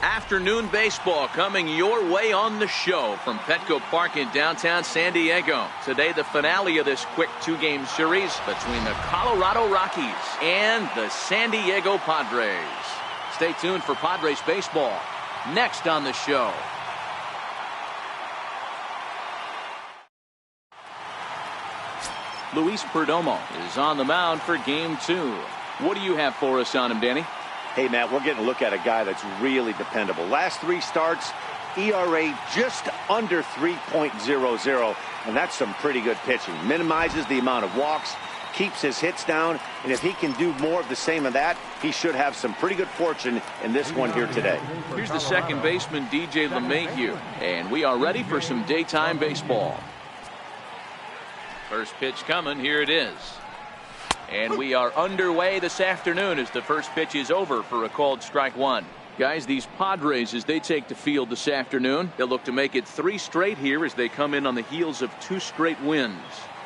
Afternoon baseball coming your way on the show from Petco Park in downtown San Diego. Today, the finale of this quick two-game series between the Colorado Rockies and the San Diego Padres. Stay tuned for Padres baseball next on the show. Luis Perdomo is on the mound for game 2. What do you have for us on him, Danny? Hey, Matt, we're getting a look at a guy that's really dependable. Last 3 starts, ERA just under 3.00, and that's some pretty good pitching. Minimizes the amount of walks, keeps his hits down, and if he can do more of the same of that, he should have some pretty good fortune in this one here today. Here's the second baseman, DJ LeMahieu, and we are ready for some daytime baseball. First pitch coming, here it is. And we are underway this afternoon as the first pitch is over for a called strike 1. Guys, these Padres, as they take the field this afternoon, they'll look to make it 3 straight here as they come in on the heels of 2 straight wins.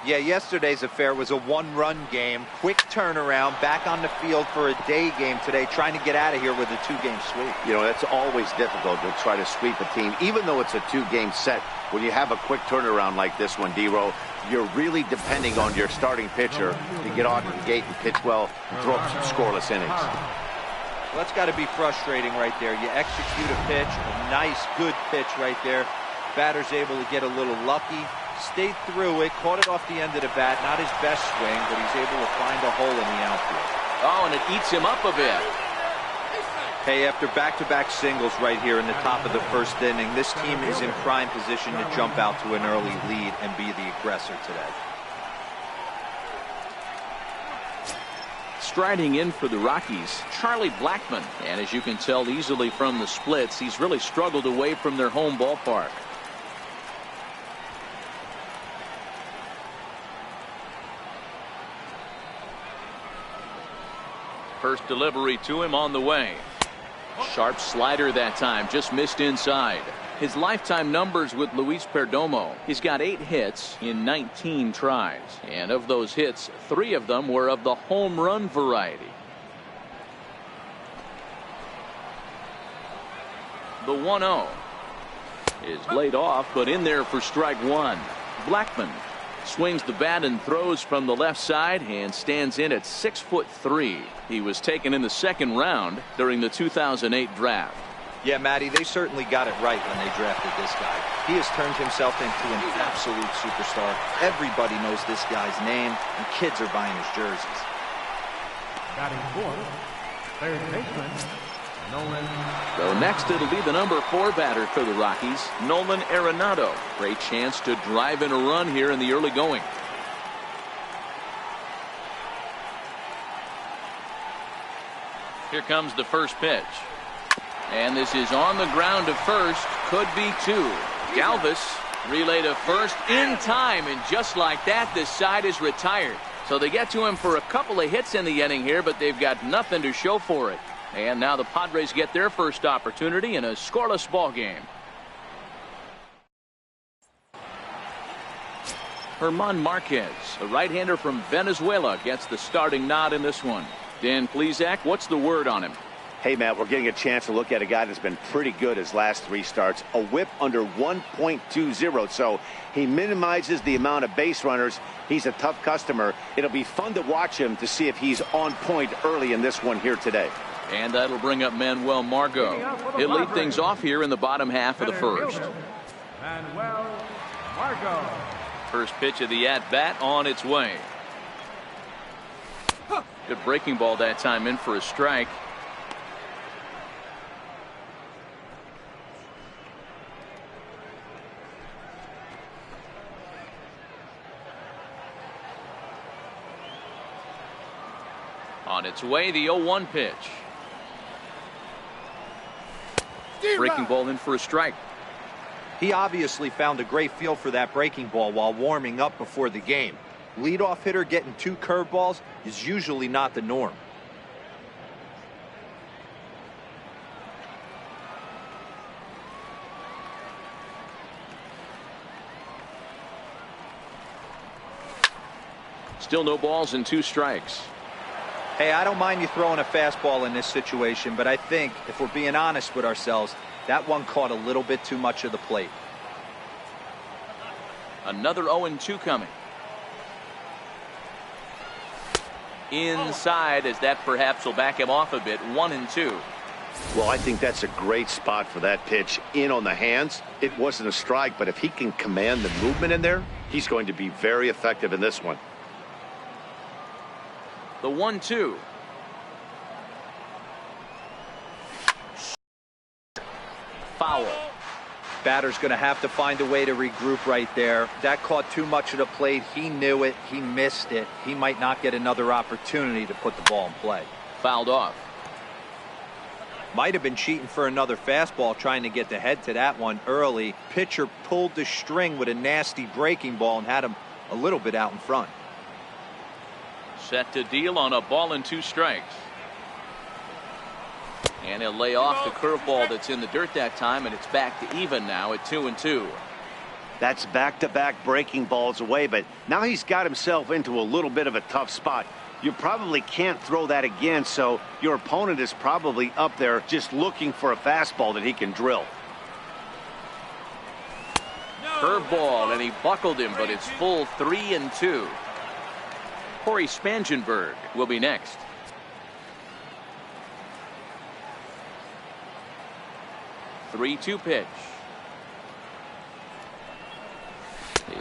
Yeah, yesterday's affair was a 1-run game. Quick turnaround, back on the field for a day game today, trying to get out of here with a 2-game sweep. You know, it's always difficult to try to sweep a team, even though it's a 2-game set. When you have a quick turnaround like this one, D-Row, you're really depending on your starting pitcher to get out of the gate and pitch well and throw up some scoreless innings. Well, that's got to be frustrating right there. You execute a pitch, a nice, good pitch right there. Batter's able to get a little lucky, stayed through it, caught it off the end of the bat. Not his best swing, but he's able to find a hole in the outfield. Oh, and it eats him up a bit. Hey, after back-to-back singles right here in the top of the first inning, this team is in prime position to jump out to an early lead and be the aggressor today. Striding in for the Rockies, Charlie Blackmon. And as you can tell easily from the splits, he's really struggled away from their home ballpark. First delivery to him on the way. Sharp slider that time, just missed inside. His lifetime numbers with Luis Perdomo, he's got 8 hits in 19 tries. And of those hits, 3 of them were of the home run variety. The 1-0 is laid off, but in there for strike 1. Blackmon swings the bat and throws from the left side and stands in at 6'3". He was taken in the second round during the 2008 draft. Yeah, Matty, they certainly got it right when they drafted this guy. He has turned himself into an absolute superstar. Everybody knows this guy's name, and kids are buying his jerseys. Batting fourth, third baseman, Nolan. So next it'll be the number 4 batter for the Rockies, Nolan Arenado. Great chance to drive in a run here in the early going. Here comes the first pitch. And this is on the ground to first. Could be 2. Galvis relay to first in time, and just like that, this side is retired. So they get to him for a couple of hits in the inning here, but they've got nothing to show for it. And now the Padres get their first opportunity in a scoreless ball game. German Marquez, a right-hander from Venezuela, gets the starting nod in this one. Dan Plesac, what's the word on him? Hey, Matt, we're getting a chance to look at a guy that's been pretty good his last 3 starts. A whip under 1.20, so he minimizes the amount of base runners. He's a tough customer. It'll be fun to watch him to see if he's on point early in this one here today. And that'll bring up Manuel Margot. He'll lead things off here in the bottom half of the first. Manuel Margot. First pitch of the at-bat on its way. Good breaking ball that time, in for a strike. On its way, the 0-1 pitch. Breaking ball in for a strike. He obviously found a great feel for that breaking ball while warming up before the game. Leadoff hitter getting 2 curveballs is usually not the norm. Still no balls and 2 strikes. Hey, I don't mind you throwing a fastball in this situation, but I think if we're being honest with ourselves, that one caught a little bit too much of the plate. Another 0-2 coming. Inside, as that perhaps will back him off a bit. 1-2. Well, I think that's a great spot for that pitch. In on the hands. It wasn't a strike, but if he can command the movement in there, he's going to be very effective in this one. The 1-2. Foul. Batter's going to have to find a way to regroup right there. That caught too much of the plate. He knew it. He missed it. He might not get another opportunity to put the ball in play. Fouled off. Might have been cheating for another fastball, trying to get the head to that one early. Pitcher pulled the string with a nasty breaking ball and had him a little bit out in front. Set to deal on a ball and 2 strikes. And he'll lay off the curveball that's in the dirt that time, and it's back to even now at 2-2. That's back-to-back breaking balls away, but now he's got himself into a little bit of a tough spot. You probably can't throw that again, so your opponent is probably up there just looking for a fastball that he can drill. Curveball, and he buckled him, but it's full 3-2. Corey Spangenberg will be next. 3-2 pitch.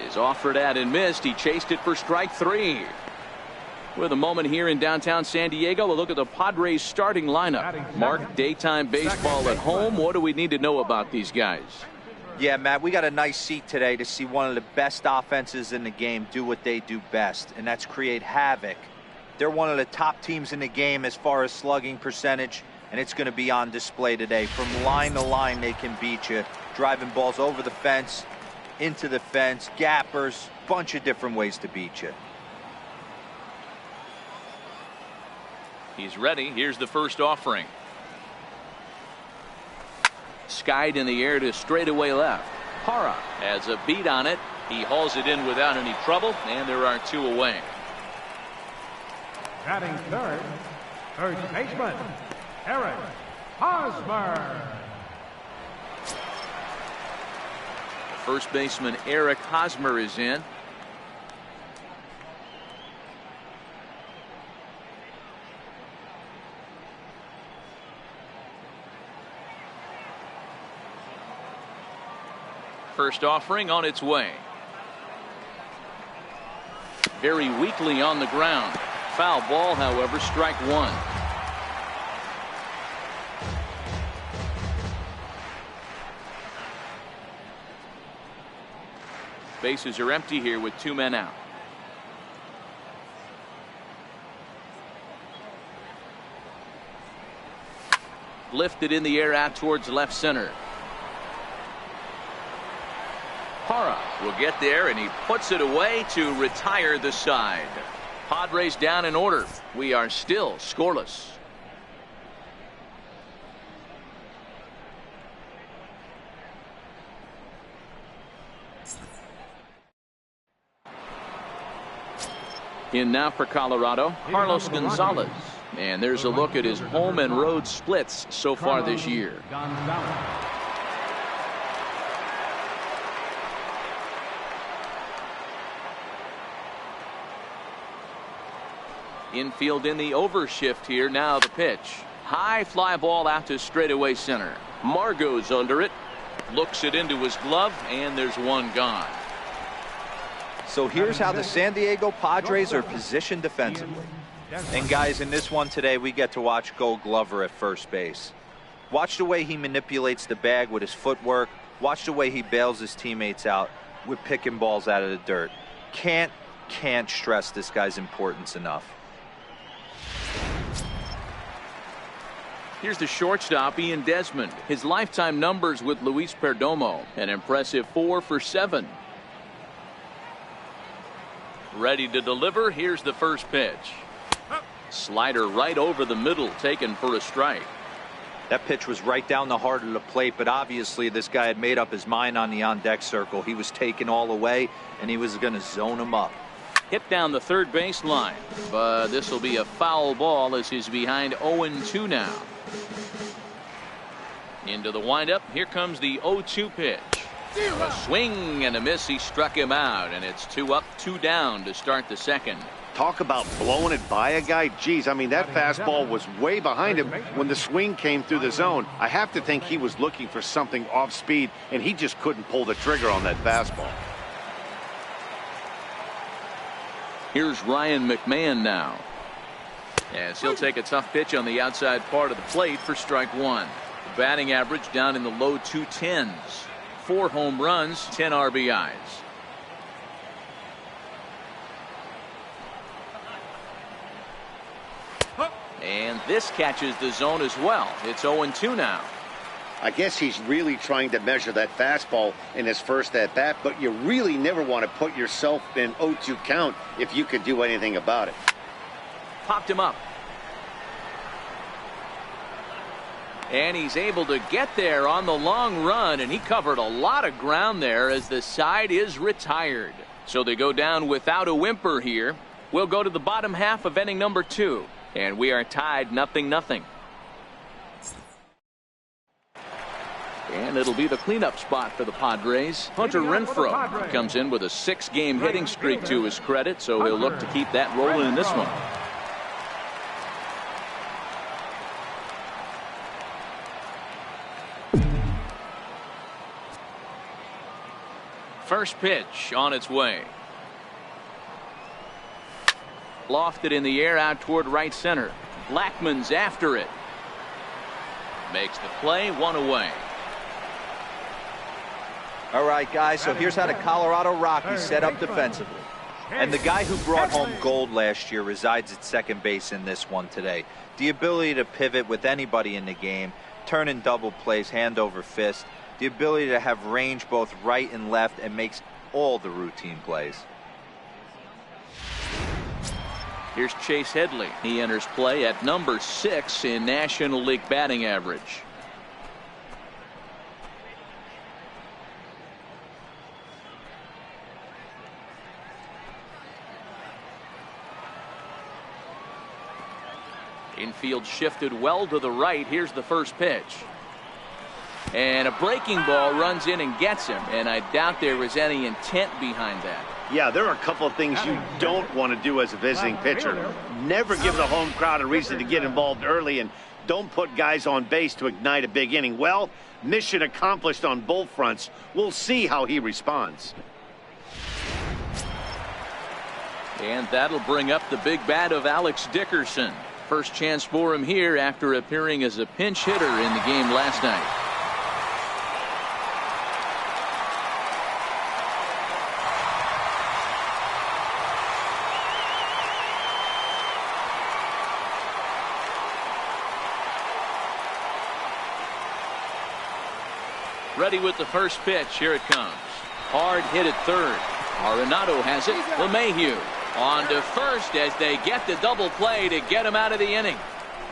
Is offered at and missed. He chased it for strike 3. With a moment here in downtown San Diego, a look at the Padres starting lineup. Mark, daytime baseball at home. What do we need to know about these guys? Yeah, Matt, we got a nice seat today to see one of the best offenses in the game do what they do best, and that's create havoc. They're one of the top teams in the game as far as slugging percentage, and it's going to be on display today. From line to line, they can beat you, driving balls over the fence, into the fence, gappers, bunch of different ways to beat you. He's ready. Here's the first offering. Skied in the air to straightaway left. Hara has a beat on it. He hauls it in without any trouble, and there are 2 away. Batting third, third baseman, Eric Hosmer. First baseman Eric Hosmer is in. First offering on its way. Very weakly on the ground. Foul ball, however, strike 1. Bases are empty here with 2 men out. Lifted in the air out towards left center. Hara will get there, and he puts it away to retire the side. Padres down in order. We are still scoreless. In now for Colorado, Carlos Gonzalez. And there's a look at his home and road splits so far this year. Infield in the overshift here. Now the pitch. High fly ball out to straightaway center. Margot's under it. Looks it into his glove, and there's 1 gone. So here's how the San Diego Padres are positioned defensively. And guys, in this one today, we get to watch Gold Glover at first base. Watch the way he manipulates the bag with his footwork. Watch the way he bails his teammates out with picking balls out of the dirt. Can't stress this guy's importance enough. Here's the shortstop, Ian Desmond. His lifetime numbers with Luis Perdomo, an impressive 4 for 7. Ready to deliver. Here's the first pitch. Slider right over the middle, taken for a strike. That pitch was right down the heart of the plate, but obviously this guy had made up his mind on the on-deck circle. He was taken all away, and he was going to zone him up. Hit down the third base line, but this will be a foul ball as he's behind 0-2 now. Into the windup. Here comes the 0-2 pitch. A swing and a miss. He struck him out, and it's 2 up, 2 down to start the second. Talk about blowing it by a guy. Geez, I mean, that fastball was way behind him when the swing came through the zone. I have to think he was looking for something off speed, and he just couldn't pull the trigger on that fastball. Here's Ryan McMahon now, as he'll take a tough pitch on the outside part of the plate for strike one. The batting average down in the low 210s. 4 home runs, 10 RBIs. And this catches the zone as well. It's 0-2 now. I guess he's really trying to measure that fastball in his first at-bat, but you really never want to put yourself in 0-2 count if you could do anything about it. Popped him up. And he's able to get there on the long run, and he covered a lot of ground there as the side is retired. So they go down without a whimper here. We'll go to the bottom half of inning number 2, and we are tied 0-0. And it'll be the cleanup spot for the Padres. Hunter Renfroe comes in with a 6-game hitting streak to his credit, so he'll look to keep that rolling in this one. First pitch on its way. Lofted in the air out toward right center. Blackmon's after it. Makes the play, 1 away. All right, guys, so here's how the Colorado Rockies set up defensively. And the guy who brought home gold last year resides at second base in this one today. The ability to pivot with anybody in the game, turn in double plays, hand over fist. The ability to have range both right and left, and makes all the routine plays. Here's Chase Headley. He enters play at number 6 in National League batting average. Infield shifted well to the right. Here's the first pitch. And a breaking ball runs in and gets him. And I doubt there was any intent behind that. Yeah, there are a couple of things you don't want to do as a visiting pitcher. Never give the home crowd a reason to get involved early, and don't put guys on base to ignite a big inning. Well, mission accomplished on both fronts. We'll see how he responds. And that'll bring up the big bat of Alex Dickerson. First chance for him here after appearing as a pinch hitter in the game last night. Ready with the first pitch. Here it comes. Hard hit at third. Arenado has it. LeMahieu on to first as they get the double play to get him out of the inning.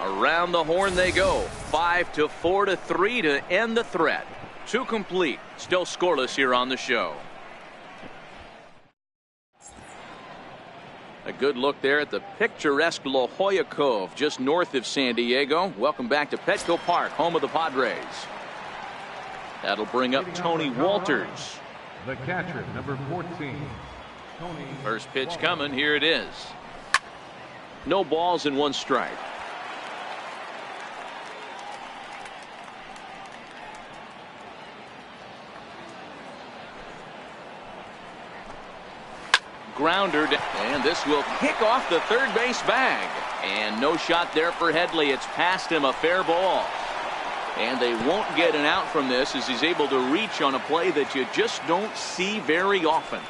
Around the horn they go. 5-4-3 to end the threat. 2 complete. Still scoreless here on the show. A good look there at the picturesque La Jolla Cove just north of San Diego. Welcome back to Petco Park, home of the Padres. That'll bring up Tony Walters. The catcher, number 14. First pitch coming. Here it is. No balls and 1 strike. Grounder, and this will kick off the third base bag. And no shot there for Headley. It's past him, a fair ball. And they won't get an out from this as he's able to reach on a play that you just don't see very often.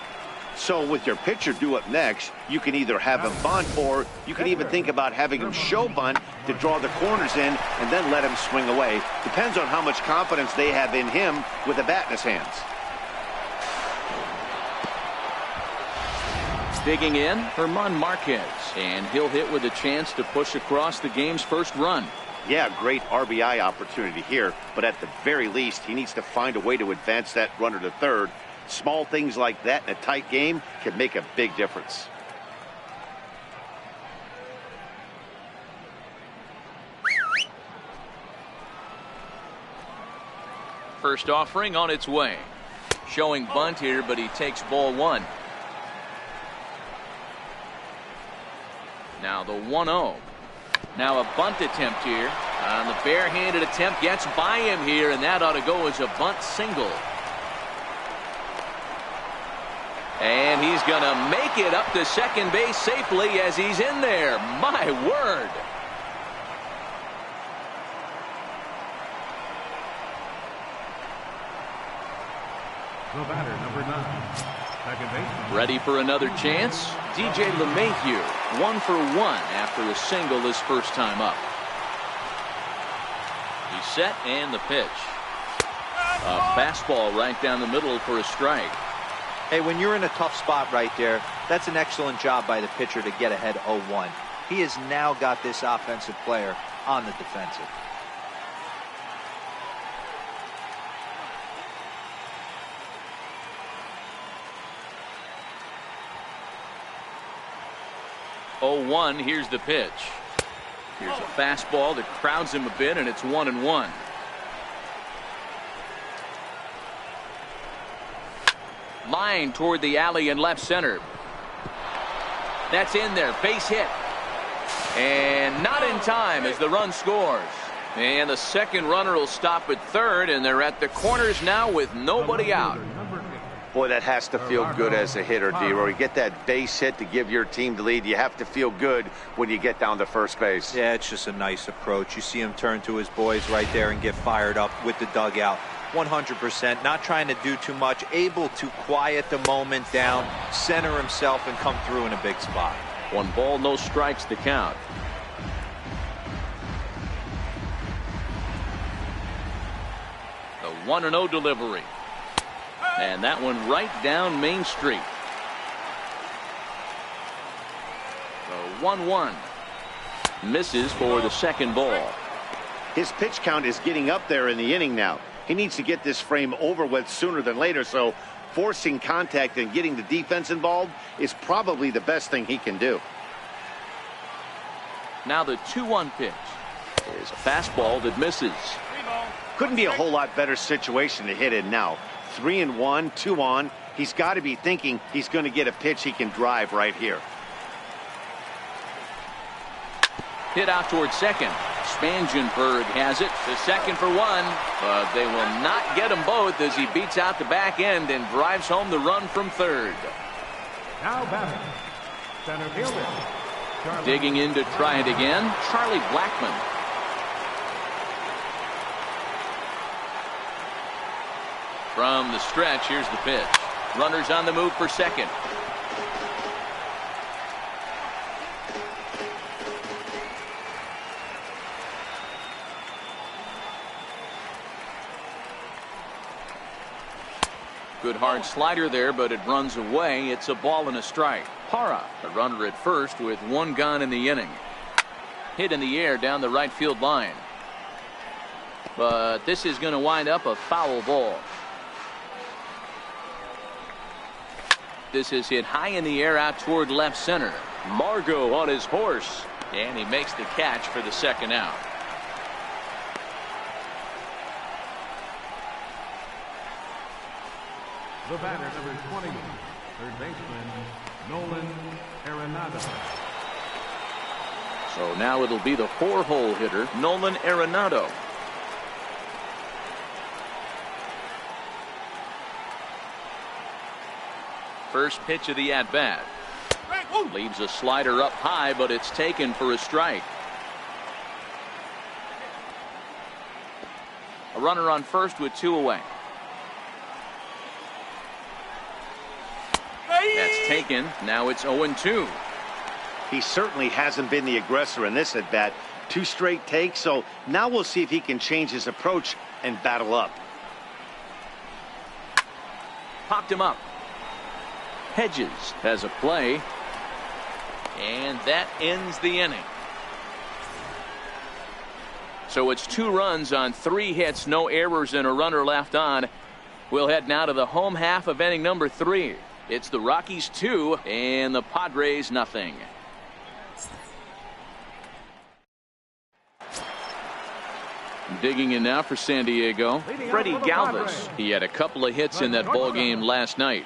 So with your pitcher due up next, you can either have him bunt, or you can even think about having him show bunt to draw the corners in and then let him swing away. Depends on how much confidence they have in him with a bat in his hands. Digging in, German Marquez, and he'll hit with a chance to push across the game's first run. Yeah, great RBI opportunity here, but at the very least, he needs to find a way to advance that runner to third. Small things like that in a tight game can make a big difference. First offering on its way. Showing bunt here, but he takes ball one. Now the 1-0. Now a bunt attempt here. On the barehanded attempt, gets by him here, and that ought to go as a bunt single. And he's going to make it up to second base safely as he's in there. My word. The batter, number 9, second baseman. Ready for another chance. DJ LeMahieu, 1 for 1 after a single his first time up. He's set and the pitch. A fastball right down the middle for a strike. Hey, when you're in a tough spot right there, that's an excellent job by the pitcher to get ahead 0-1. He has now got this offensive player on the defensive. Here's the pitch. Here's a fastball that crowds him a bit, and it's 1-1. Line toward the alley in left center. That's in there. Base hit. And not in time as the run scores. And the second runner will stop at third, and they're at the corners now with nobody out. Boy, that has to feel good as a hitter, D-Roy. You get that base hit to give your team the lead. You have to feel good when you get down to first base. Yeah, it's just a nice approach. You see him turn to his boys right there and get fired up with the dugout. 100%, not trying to do too much, able to quiet the moment down, center himself, and come through in a big spot. 1 ball, no strikes to count. The 1-0 delivery. And that one right down Main Street. The 1-1. Misses for the second ball. His pitch count is getting up there in the inning now. He needs to get this frame over with sooner than later, so forcing contact and getting the defense involved is probably the best thing he can do. Now the 2-1 pitch is a fastball that misses. Couldn't be a whole lot better situation to hit in now. 3-1, 2 on. He's got to be thinking he's going to get a pitch he can drive right here. Hit out toward second. Spangenberg has it to second for 1, but they will not get them both as he beats out the back end and drives home the run from third. Now batting, center fielder. Charlie. Digging in to try it again, Charlie Blackmon. From the stretch, here's the pitch. Runners on the move for second. Good hard slider there, but it runs away. It's a ball and a strike. Parra, the runner at first with 1 gone in the inning. Hit in the air down the right field line. But this is going to wind up a foul ball. This is hit high in the air out toward left center. Margot on his horse, and he makes the catch for the second out. The batter, number 20, third baseman, Nolan Arenado. So now it'll be the 4-hole hitter, Nolan Arenado. First pitch of the at-bat. Leaves a slider up high, but it's taken for a strike. A runner on first with 2 away. That's taken. Now it's 0-2. He certainly hasn't been the aggressor in this at-bat. 2 straight takes, so now we'll see if he can change his approach and battle up. Popped him up. Hedges has a play, and that ends the inning. So it's 2 runs on 3 hits, no errors, and a runner left on. We'll head now to the home half of inning number 3. It's the Rockies 2 and the Padres nothing. Digging in now for San Diego, Freddie Galvis. He had a couple of hits in that ball game last night.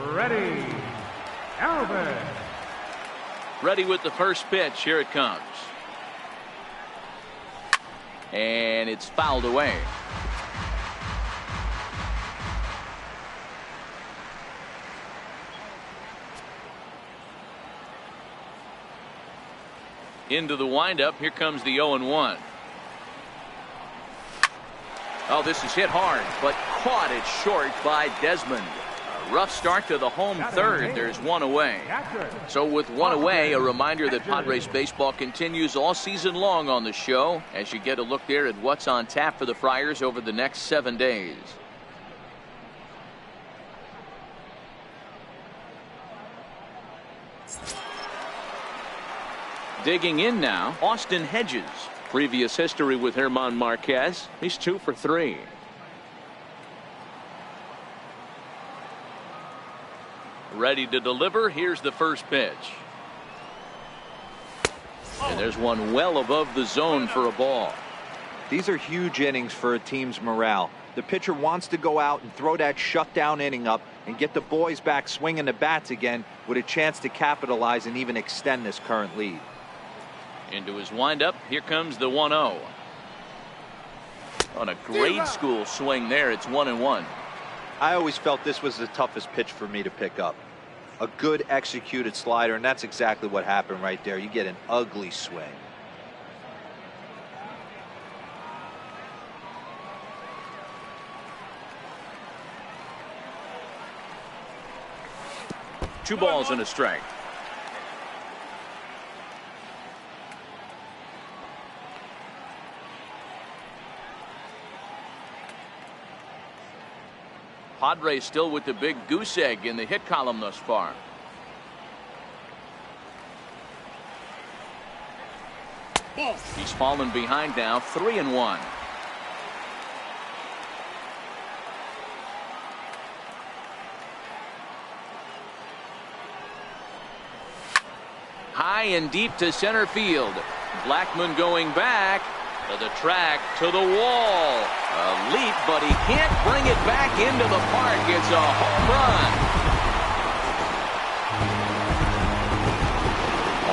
Ready, Galvis. Ready with the first pitch. Here it comes. And it's fouled away. Into the windup. Here comes the 0-1. Oh, this is hit hard, but caught it short by Desmond. A rough start to the home third. There's one away. So with one away, a reminder that Padres baseball continues all season long on the show as you get a look there at what's on tap for the Friars over the next 7 days. Digging in now, Austin Hedges. Previous history with German Marquez. He's 2 for 3. Ready to deliver. Here's the first pitch. And there's one well above the zone for a ball. These are huge innings for a team's morale. The pitcher wants to go out and throw that shutdown inning up and get the boys back swinging the bats again with a chance to capitalize and even extend this current lead. Into his windup. Here comes the 1-0. On a grade school swing there, it's 1-1. I always felt this was the toughest pitch for me to pick up. A good executed slider, and that's exactly what happened right there. You get an ugly swing. Two balls and a strike. Padres still with the big goose egg in the hit column thus far. He's fallen behind now, 3-1. High and deep to center field. Blackmon going back to the track, to the wall. A leap, but he can't bring it back into the park. It's a home run.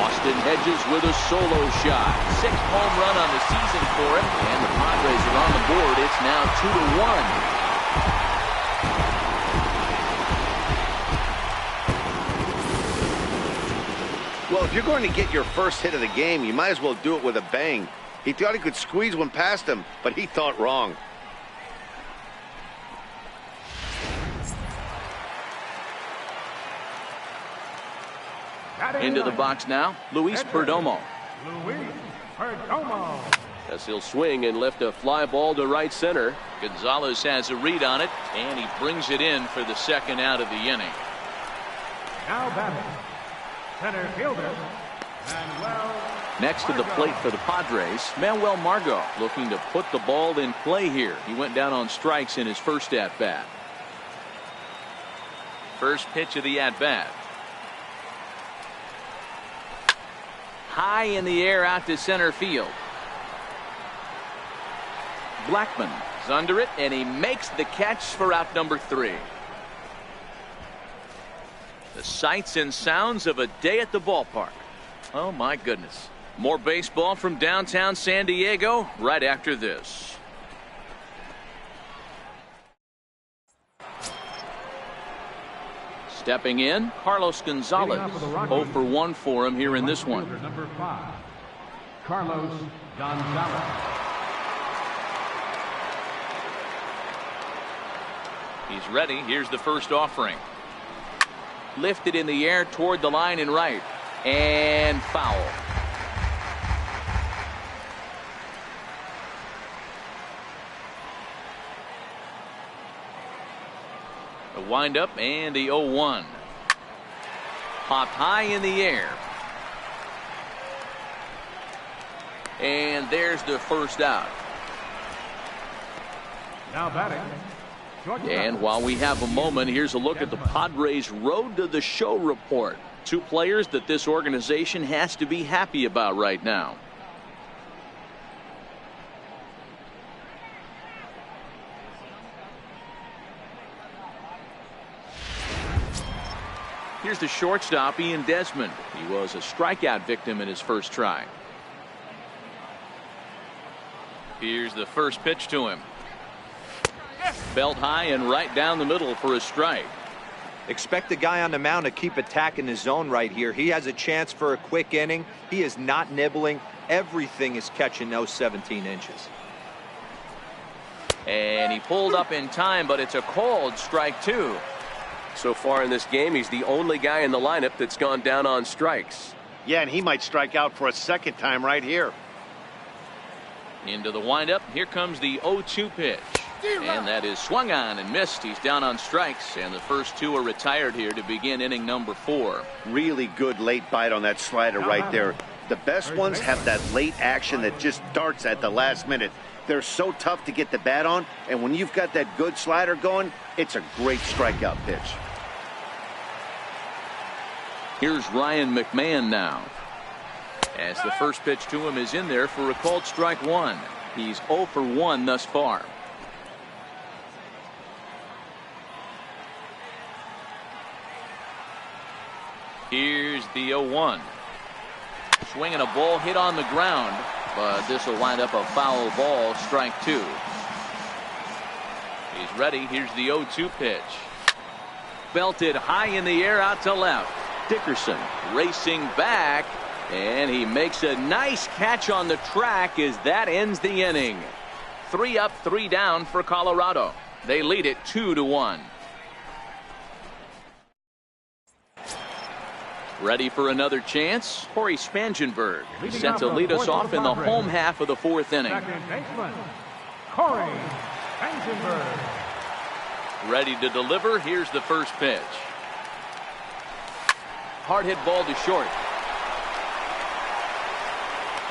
Austin Hedges with a solo shot. 6th home run on the season for him, and the Padres are on the board. It's now 2-1. Well, if you're going to get your first hit of the game, you might as well do it with a bang. He thought he could squeeze one past him, but he thought wrong. Into the box now, Luis Perdomo. Luis Perdomo. As he'll swing and lift a fly ball to right center. Gonzalez has a read on it, and he brings it in for the second out of the inning. Now batting, center fielder, Manuel. Next to the plate for the Padres, Manuel Margot looking to put the ball in play here. He went down on strikes in his first at-bat. First pitch of the at-bat. High in the air out to center field. Blackmon is under it, and he makes the catch for out number 3. The sights and sounds of a day at the ballpark. Oh, my goodness. More baseball from downtown San Diego right after this. Stepping in, Carlos Gonzalez. 0 for 1 for him here in this one. Number 5, Carlos Gonzalez. He's ready. Here's the first offering. Lifted in the air toward the line and right. And foul. The windup and the 0-1. Popped high in the air. And there's the first out. Now batting. And while we have a moment, here's a look at the Padres' Road to the Show report. 2 players that this organization has to be happy about right now. Here's the shortstop, Ian Desmond. He was a strikeout victim in his first try. Here's the first pitch to him. Belt high and right down the middle for a strike. Expect the guy on the mound to keep attacking the zone right here. He has a chance for a quick inning. He is not nibbling. Everything is catching those 17 inches. And he pulled up in time, but it's a called strike 2. So far in this game, he's the only guy in the lineup that's gone down on strikes. Yeah, and he might strike out for a second time right here. Into the windup. Here comes the 0-2 pitch. And that is swung on and missed. He's down on strikes, and the first 2 are retired here to begin inning number 4. Really good late bite on that slider right there. The best ones have that late action that just darts at the last minute. They're so tough to get the bat on, and when you've got that good slider going, it's a great strikeout pitch. Here's Ryan McMahon now. As the first pitch to him is in there for a called strike 1. He's 0 for 1 thus far. Here's the 0-1. Swinging a ball hit on the ground, but this will wind up a foul ball, strike 2. He's ready. Here's the 0-2 pitch. Belted high in the air out to left. Dickerson racing back, and he makes a nice catch on the track as that ends the inning. 3 up, 3 down for Colorado. They lead it 2-1. Ready for another chance? Corey Spangenberg is set to lead us off in the home half of the 4th inning. Second baseman, Corey Spangenberg. Ready to deliver. Here's the first pitch. Hard hit ball to short.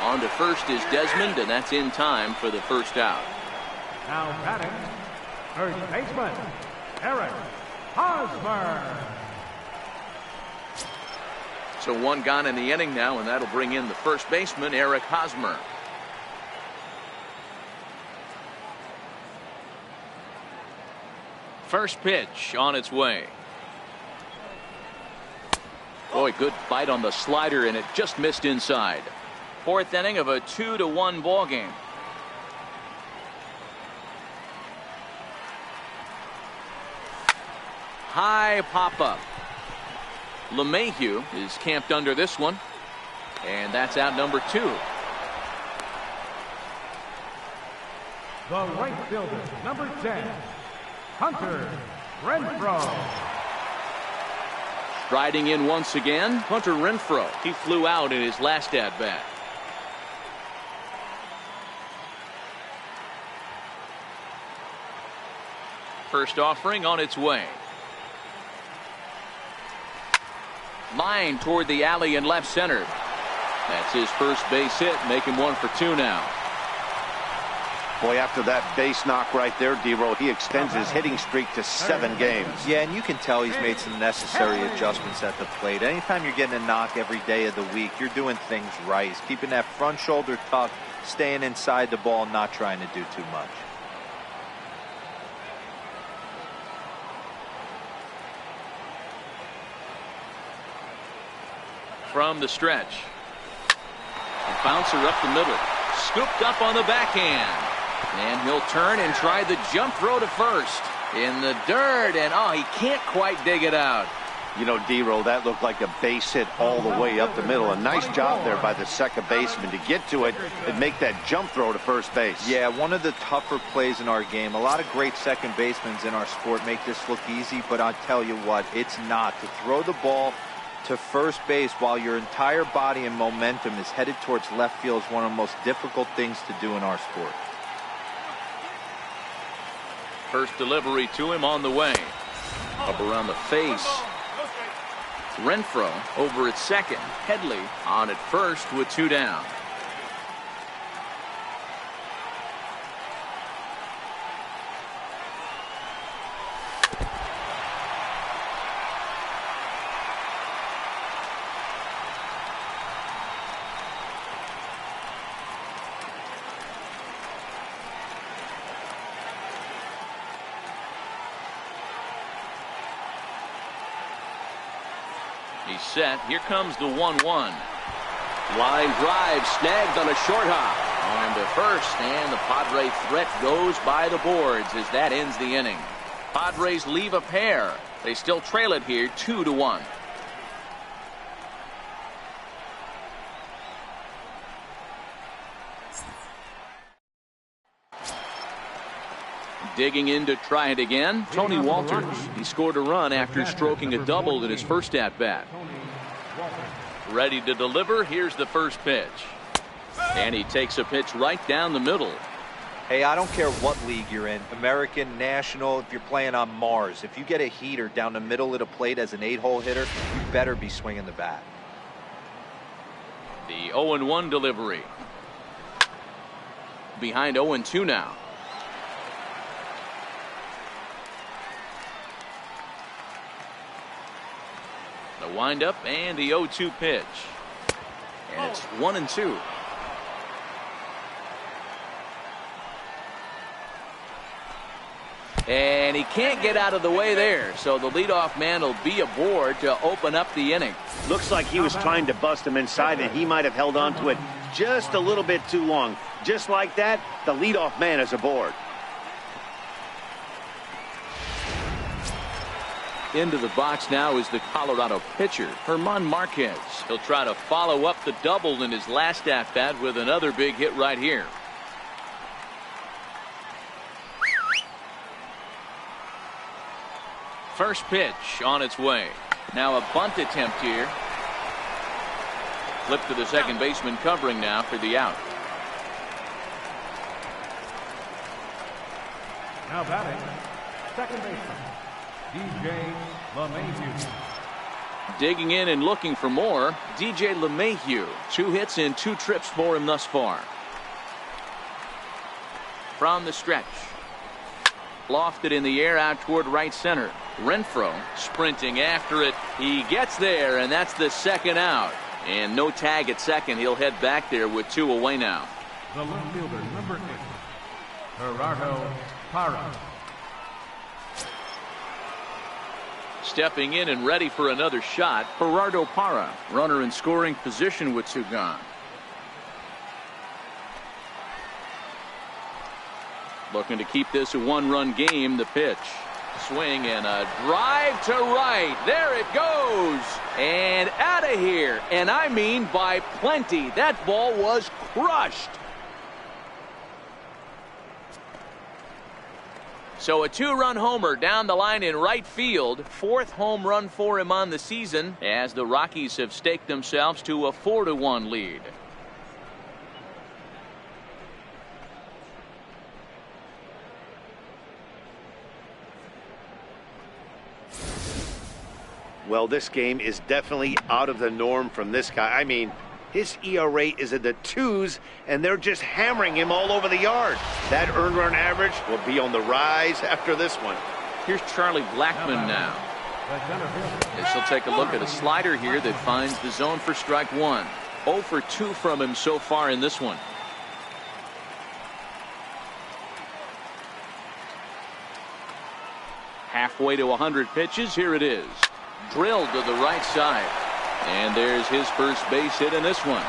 On to first is Desmond, and that's in time for the first out. Now batting, first baseman, Eric Hosmer. So 1 gone in the inning now, and that'll bring in the first baseman, Eric Hosmer. First pitch on its way. Boy, good bite on the slider, and it just missed inside. 4th inning of a 2-1 ball game. High pop up. LeMahieu is camped under this one, and that's out number 2. The right fielder, number 10, Hunter Renfroe. Striding in once again, Hunter Renfroe. He flew out in his last at bat. First offering on its way. Line toward the alley in left center. That's his first base hit, making 1 for 2 now. Boy, after that base knock right there, D-Row, he extends his hitting streak to 7 games. Yeah, and you can tell he's made some necessary adjustments at the plate. Anytime you're getting a knock every day of the week, you're doing things right. He's keeping that front shoulder tucked, staying inside the ball, not trying to do too much. From the stretch. A bouncer up the middle. Scooped up on the backhand. And he'll turn and try the jump throw to first. In the dirt, and oh, he can't quite dig it out. You know, D-Row, that looked like a base hit all the way up the middle. A nice job there by the second baseman to get to it and make that jump throw to first base. Yeah, one of the tougher plays in our game. A lot of great second basemen in our sport make this look easy, but I'll tell you what, it's not. To throw the ball to first base while your entire body and momentum is headed towards left field is one of the most difficult things to do in our sport. First delivery to him on the way. Up around the face. Renfroe over at second. Headley on at first with 2 down. He's set. Here comes the 1-1. Line drive snagged on a short hop. On to first, and the Padre threat goes by the boards as that ends the inning. Padres leave a pair. They still trail it here 2-1. Digging in to try it again, Tony Walters. He scored a run after stroking a double in his first at-bat. Ready to deliver. Here's the first pitch. And he takes a pitch right down the middle. Hey, I don't care what league you're in, American, National, if you're playing on Mars. If you get a heater down the middle of the plate as an 8-hole hitter, you better be swinging the bat. The 0-1 delivery. Behind 0-2 now. The windup and the 0-2 pitch. And it's 1-2. And he can't get out of the way there, so the leadoff man will be aboard to open up the inning. Looks like he was trying to bust him inside, and he might have held on to it just a little bit too long. Just like that, the leadoff man is aboard. Into the box now is the Colorado pitcher, German Marquez. He'll try to follow up the double in his last at-bat with another big hit right here. First pitch on its way. Now a bunt attempt here. Flip to the second baseman covering now for the out. Now batting, second baseman, DJ LeMahieu. Digging in and looking for more, DJ LeMahieu. 2 hits and 2 trips for him thus far. From the stretch. Lofted in the air out toward right center. Renfroe sprinting after it. He gets there, and that's the second out. And no tag at second. He'll head back there with 2 away now. The left fielder, number 8, Gerardo Parra. Stepping in and ready for another shot, Gerardo Parra. Runner in scoring position with 2 gone. Looking to keep this a 1-run game. The pitch. Swing and a drive to right. There it goes. And out of here. And I mean by plenty. That ball was crushed. So a 2-run homer down the line in right field. 4th home run for him on the season as the Rockies have staked themselves to a 4-1 lead. Well, this game is definitely out of the norm from this guy. I mean, his ERA is in the 2s, and they're just hammering him all over the yard. That earned run average will be on the rise after this one. Here's Charlie Blackmon now. This will take a look at a slider here that finds the zone for strike 1. 0 for 2 from him so far in this one. Halfway to 100 pitches. Here it is. Drilled to the right side. And there's his first base hit in this one.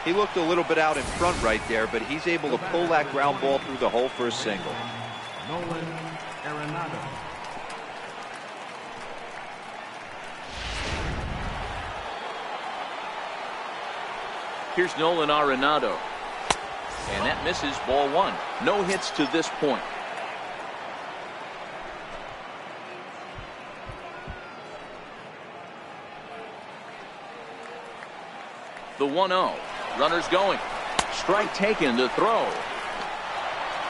He looked a little bit out in front right there, but he's able to pull that ground ball through the hole for a single. Nolan Arenado. Here's Nolan Arenado. And that misses, ball 1. No hits to this point. The 1-0. Runners going. Strike taken to throw.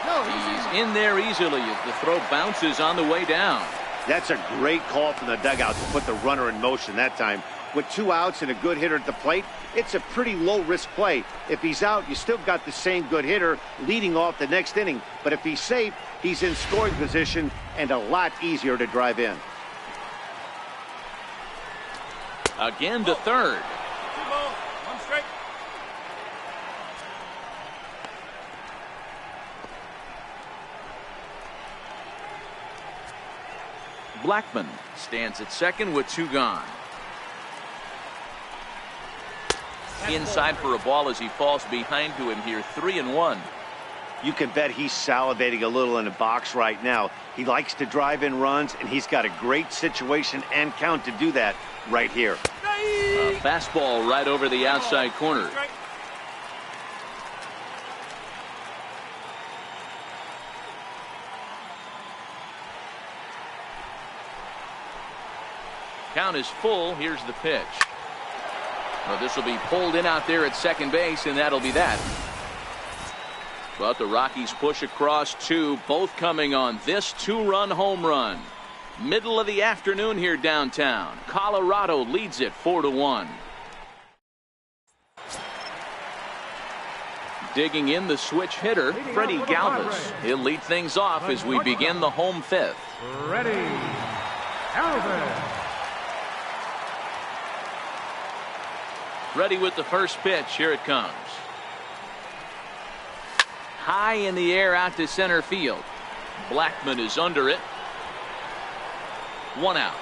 He's in there easily as the throw bounces on the way down. That's a great call from the dugout to put the runner in motion that time. With 2 outs and a good hitter at the plate, it's a pretty low-risk play. If he's out, you still got the same good hitter leading off the next inning. But if he's safe, he's in scoring position and a lot easier to drive in. Again to third. Blackman stands at second with 2 gone. Inside for a ball as he falls behind to him here, 3-1. You can bet he's salivating a little in the box right now. He likes to drive in runs, and he's got a great situation and count to do that right here. A fastball right over the outside corner. Count is full. Here's the pitch. Well, this will be pulled in out there at second base, and that'll be that. But the Rockies push across 2, both coming on this 2-run home run. Middle of the afternoon here downtown. Colorado leads it 4-1. Digging in the switch hitter, Freddie Galvis. He'll lead things off as we begin the home 5th. Ready. Galvis. Ready with the first pitch. Here it comes. High in the air out to center field. Blackman is under it. 1 out.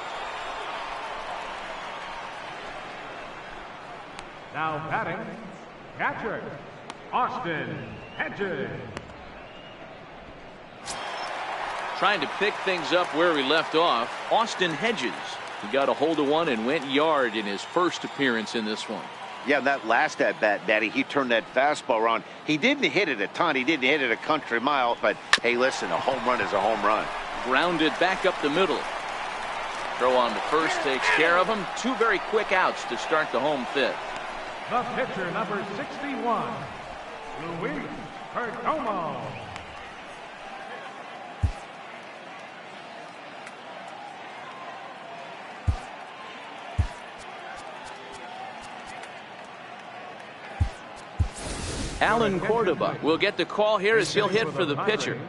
Now batting, catcher, Austin Hedges. Trying to pick things up where we left off. Austin Hedges. He got a hold of one and went yard in his first appearance in this one. Yeah, that last at-bat, Daddy, he turned that fastball around. He didn't hit it a ton. He didn't hit it a country mile. But, hey, listen, a home run is a home run. Grounded back up the middle. Throw on to first takes care of him. 2 very quick outs to start the home 5th. The pitcher, number 61, Luis Perdomo. Alan Cordoba will get the call here as he'll hit for the pitcher.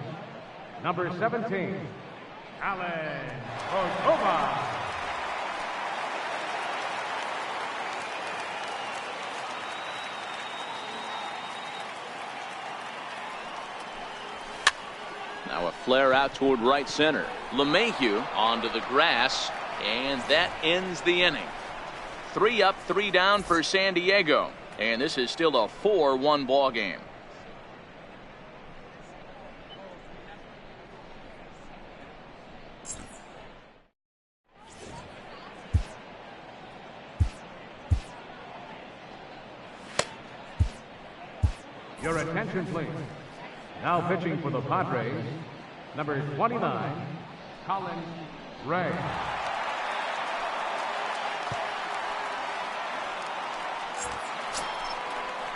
Number 17, Alan Cordoba. Now a flare out toward right center. LeMahieu onto the grass, and that ends the inning. 3 up, 3 down for San Diego. And this is still a 4-1 ball game. Your attention, please. Now pitching for the Padres, number 29, Colin Ray.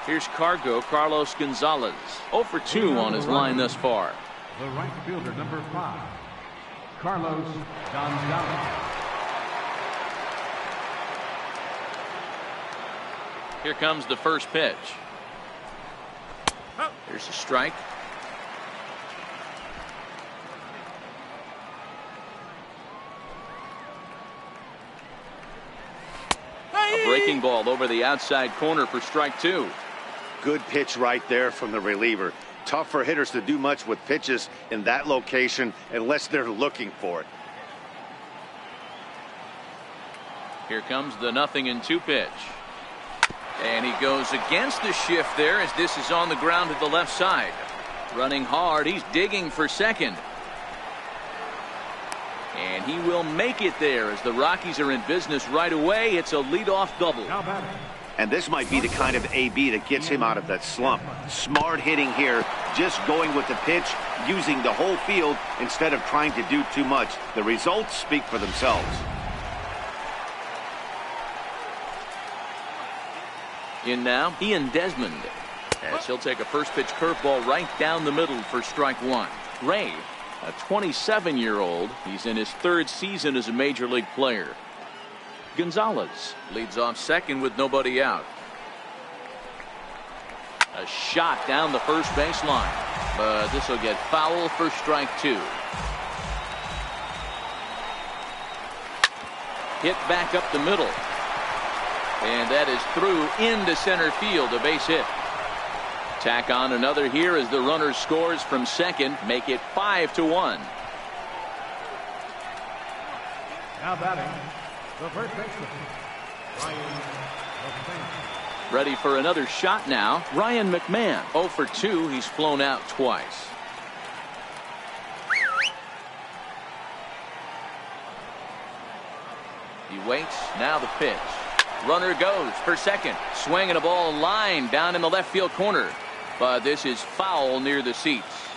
Here's Carlos Gonzalez. 0 for 2 on his line thus far. The right fielder, number 5, Carlos Gonzalez. Here comes the first pitch. Here's a strike. A breaking ball over the outside corner for strike 2. Good pitch right there from the reliever. Tough for hitters to do much with pitches in that location unless they're looking for it. Here comes the 0-2 pitch. And he goes against the shift there as this is on the ground to the left side. Running hard, he's digging for second. And he will make it there as the Rockies are in business right away. It's a leadoff double. And this might be the kind of AB that gets him out of that slump. Smart hitting here, just going with the pitch, using the whole field instead of trying to do too much. The results speak for themselves. In now, Ian Desmond, as he'll take a first pitch curveball right down the middle for strike 1. Ray, a 27-year-old. He's in his 3rd season as a major league player. Gonzalez leads off second with nobody out. A shot down the first baseline, but this will get foul for strike 2. Hit back up the middle. And that is through into center field, a base hit. Tack on another here as the runner scores from second, make it 5-1. Now batting, the first baseman, Ryan McMahon. Ready for another shot now. Ryan McMahon, 0 for 2. He's flown out twice. He waits. Now the pitch. Runner goes for second. Swinging a ball line down in the left field corner. But this is foul near the seats.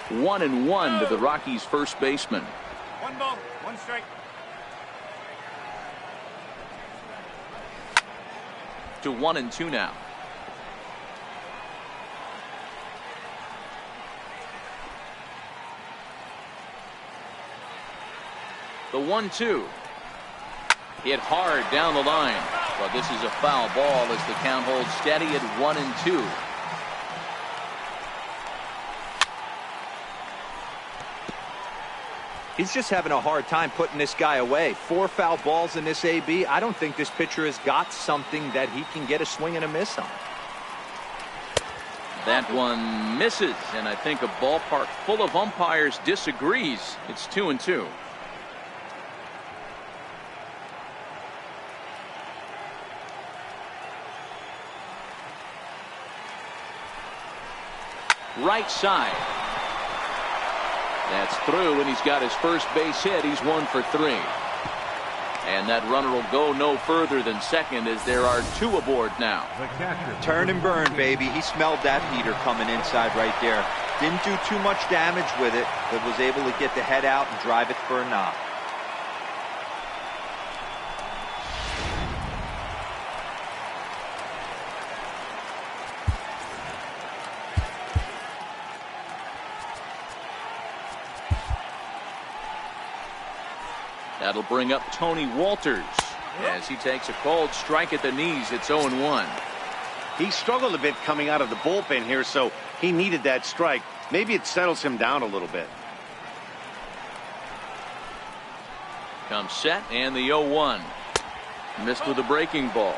1-1 to the Rockies' first baseman. 1 ball, 1 strike. To 1-2 now. The 1-2. Hit hard down the line. But this is a foul ball as the count holds steady at 1-2. He's just having a hard time putting this guy away. 4 foul balls in this AB. I don't think this pitcher has got something that he can get a swing and a miss on. That one misses, and I think a ballpark full of umpires disagrees. It's 2-2. Right side. That's through, and he's got his first base hit. He's 1 for 3. And that runner will go no further than second as there are 2 aboard now. The catcher. Turn and burn, baby. He smelled that heater coming inside right there. Didn't do too much damage with it, but was able to get the head out and drive it for a knock. That'll bring up Tony Walters as he takes a cold strike at the knees. It's 0-1. He struggled a bit coming out of the bullpen here, so he needed that strike. Maybe it settles him down a little bit. Comes set, and the 0-1. Missed with a breaking ball.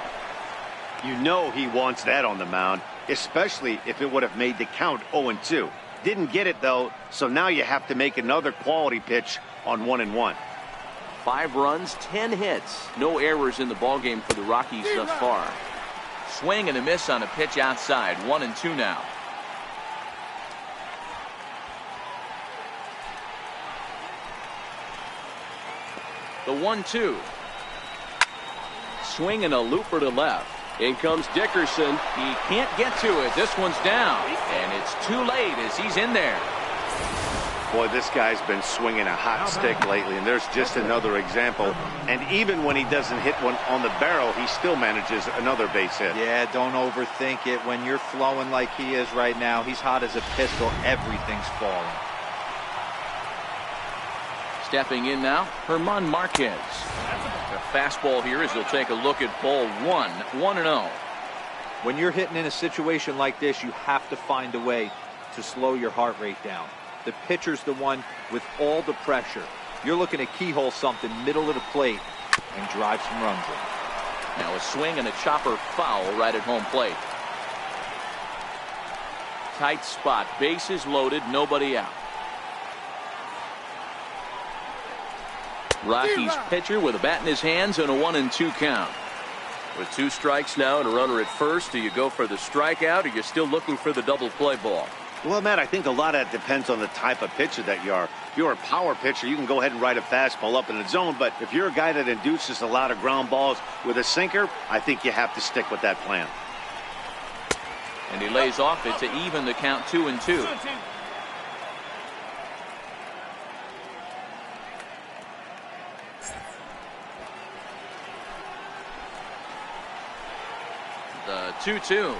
You know he wants that on the mound, especially if it would have made the count 0-2. Didn't get it, though, so now you have to make another quality pitch on 1-1. 5 runs, 10 hits. No errors in the ballgame for the Rockies thus far. Swing and a miss on a pitch outside. 1-2 now. The 1-2. Swing and a looper to left. In comes Dickerson. He can't get to it. This one's down. And it's too late as he's in there. Boy, this guy's been swinging a hot stick lately, and there's just another example. And even when he doesn't hit one on the barrel, he still manages another base hit. Yeah, don't overthink it. When you're flowing like he is right now, he's hot as a pistol. Everything's falling. Stepping in now, German Marquez. A fastball here as he'll take a look at ball 1. 1-0. When you're hitting in a situation like this, you have to find a way to slow your heart rate down. The pitcher's the one with all the pressure. You're looking to keyhole something middle of the plate and drive some runs in. Now a swing and a chopper foul right at home plate. Tight spot, bases loaded, nobody out. Rockies pitcher with a bat in his hands and a 1-2 count. With 2 strikes now and a runner at first, do you go for the strikeout or you're still looking for the double play ball? Well, Matt, I think a lot of that depends on the type of pitcher that you are. If you're a power pitcher, you can go ahead and ride a fastball up in the zone. But if you're a guy that induces a lot of ground balls with a sinker, I think you have to stick with that plan. And he lays off it to even the count 2-2. The 2-2.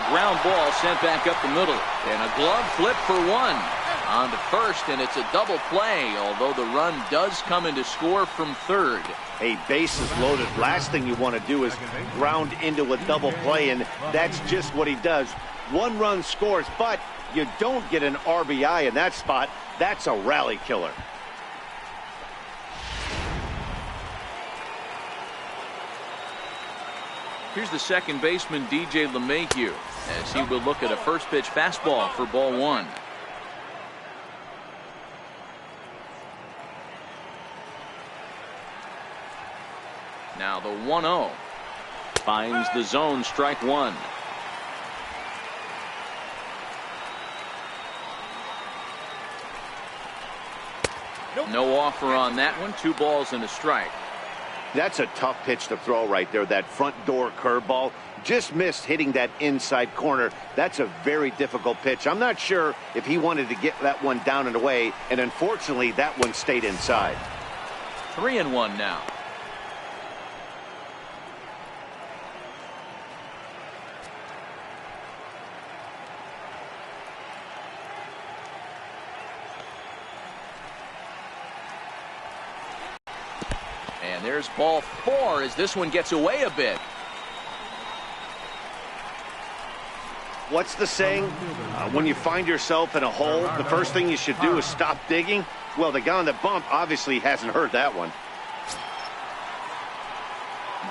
Ground ball sent back up the middle, and a glove flip for 1 on to first, and it's a double play, although the run does come into score from third. Hey, bases loaded. Last thing you want to do is ground into a double play, and that's just what he does. 1 run scores, but you don't get an RBI in that spot. That's a rally killer. Here's the second baseman, DJ LeMahieu, as he will look at a first pitch fastball for ball 1. Now the 1-0. Finds the zone, strike one. No offer on that one. 2 balls and a strike. That's a tough pitch to throw right there. That front door curveball just missed hitting that inside corner. That's a very difficult pitch. I'm not sure if he wanted to get that one down and away, and unfortunately that one stayed inside. 3-1 now. And there's ball 4 as this one gets away a bit. What's the saying? When you find yourself in a hole, the first thing you should do is stop digging. Well, the guy on the bump obviously hasn't heard that one.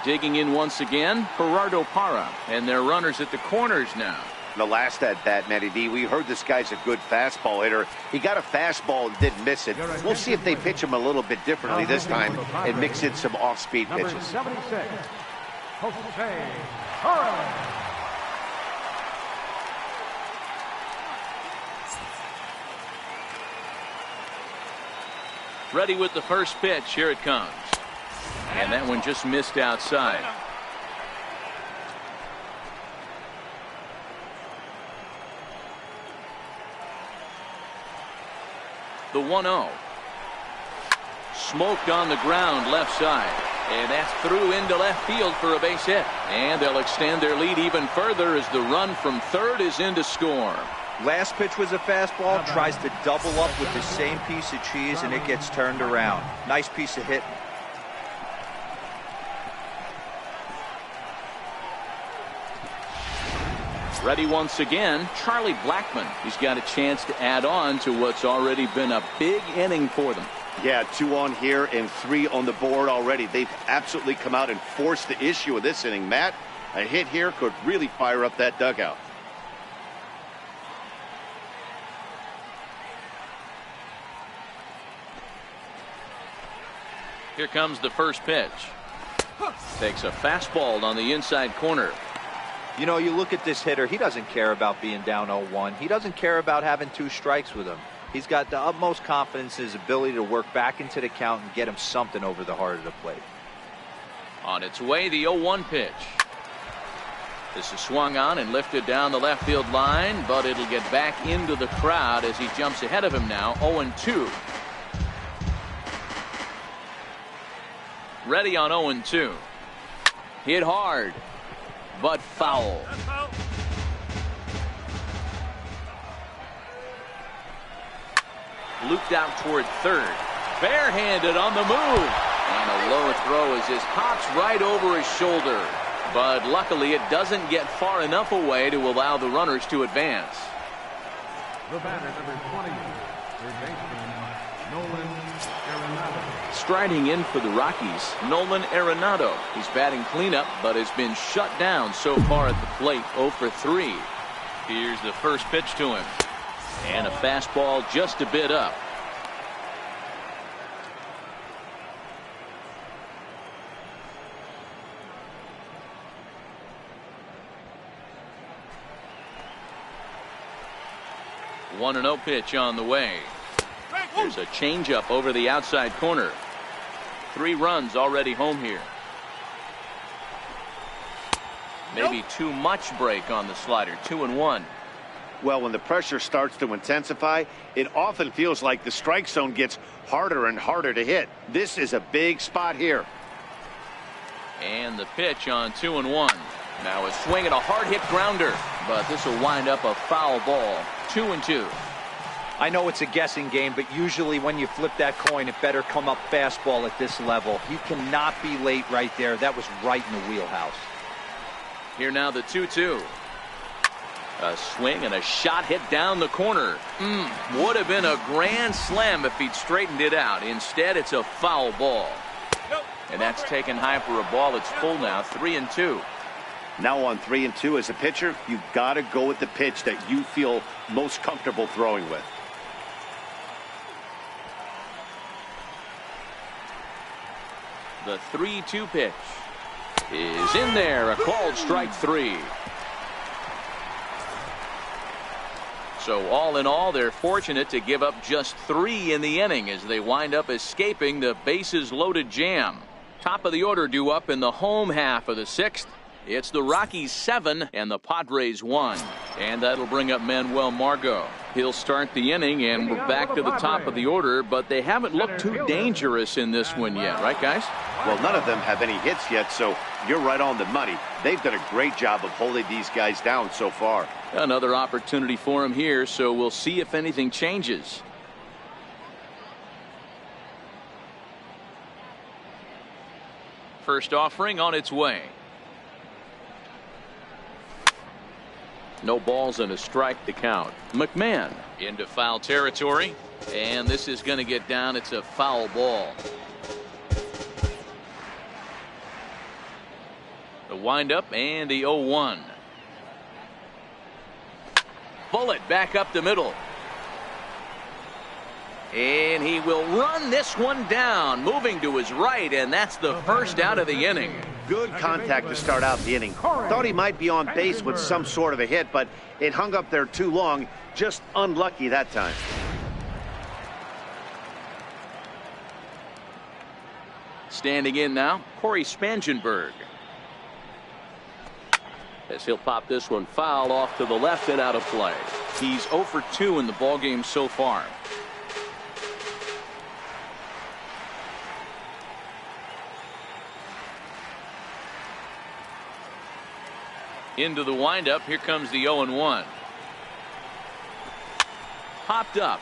Digging in once again, Gerardo Parra, and their runners at the corners now. The last at bat, Matty D, we heard this guy's a good fastball hitter. He got a fastball and didn't miss it. We'll see if they pitch him a little bit differently this time and mix in some off-speed pitches. Number 76, Jose Torres. Ready with the first pitch. Here it comes. And that one just missed outside. The 1-0. Smoked on the ground left side. And that's through into left field for a base hit. And they'll extend their lead even further as the run from third is in to score. Last pitch was a fastball. Tries to double up with the same piece of cheese, and it gets turned around. Nice piece of hitting. Ready once again, Charlie Blackmon. He's got a chance to add on to what's already been a big inning for them. Yeah, 2 on here and 3 on the board already. They've absolutely come out and forced the issue of this inning. Matt, a hit here could really fire up that dugout. Here comes the first pitch. Takes a fastball on the inside corner. You know, you look at this hitter, he doesn't care about being down 0-1. He doesn't care about having 2 strikes with him. He's got the utmost confidence in his ability to work back into the count and get him something over the heart of the plate. On its way, the 0-1 pitch. This is swung on and lifted down the left field line, but it'll get back into the crowd as he jumps ahead of him now. 0-2. Ready on 0-2. Hit hard, but foul. Looped out toward third. Barehanded on the move. And a low throw as this pops right over his shoulder. But luckily it doesn't get far enough away to allow the runners to advance. The batter, number 20, third baseman, Nolan Arenado. Striding in for the Rockies, Nolan Arenado. He's batting cleanup, but has been shut down so far at the plate. 0 for 3. Here's the first pitch to him. And a fastball just a bit up. One and 0 pitch on the way. There's a changeup over the outside corner. 3 runs already home here. Maybe too much break on the slider. 2-1. Well, when the pressure starts to intensify, it often feels like the strike zone gets harder and harder to hit. This is a big spot here. And the pitch on 2-1. Now a swing and a hard hit grounder, but this will wind up a foul ball. 2-2. I know it's a guessing game, but usually when you flip that coin, it better come up fastball at this level. You cannot be late right there. That was right in the wheelhouse. Here now the 2-2. A swing and a shot hit down the corner. Would have been a grand slam if he'd straightened it out. Instead, it's a foul ball. And that's taken high for a ball. It's full now. 3-2. Now on 3-2 as a pitcher, you've got to go with the pitch that you feel most comfortable throwing with. The 3-2 pitch is in there. A called strike 3. So all in all, they're fortunate to give up just 3 in the inning as they wind up escaping the bases loaded jam. Top of the order due up in the home half of the 6th. It's the Rockies 7 and the Padres 1. And that'll bring up Manuel Margot. He'll start the inning, and we're back to the top of the order, but they haven't looked too dangerous in this one yet, right, guys? Well, none of them have any hits yet, so you're right on the money. They've done a great job of holding these guys down so far. Another opportunity for him here, so we'll see if anything changes. First offering on its way. No balls and a strike to count. McMahon into foul territory, and this is going to get down. It's a foul ball. The windup and the 0-1. Bullet back up the middle. And he will run this one down, moving to his right, and that's the first out of the inning. Good contact to start out the inning. Thought he might be on base with some sort of a hit, but it hung up there too long. Just unlucky that time. Standing in now, Corey Spangenberg. As he'll pop this one foul off to the left and out of play. He's 0 for 2 in the ballgame so far. Into the windup. Here comes the 0-1. Popped up.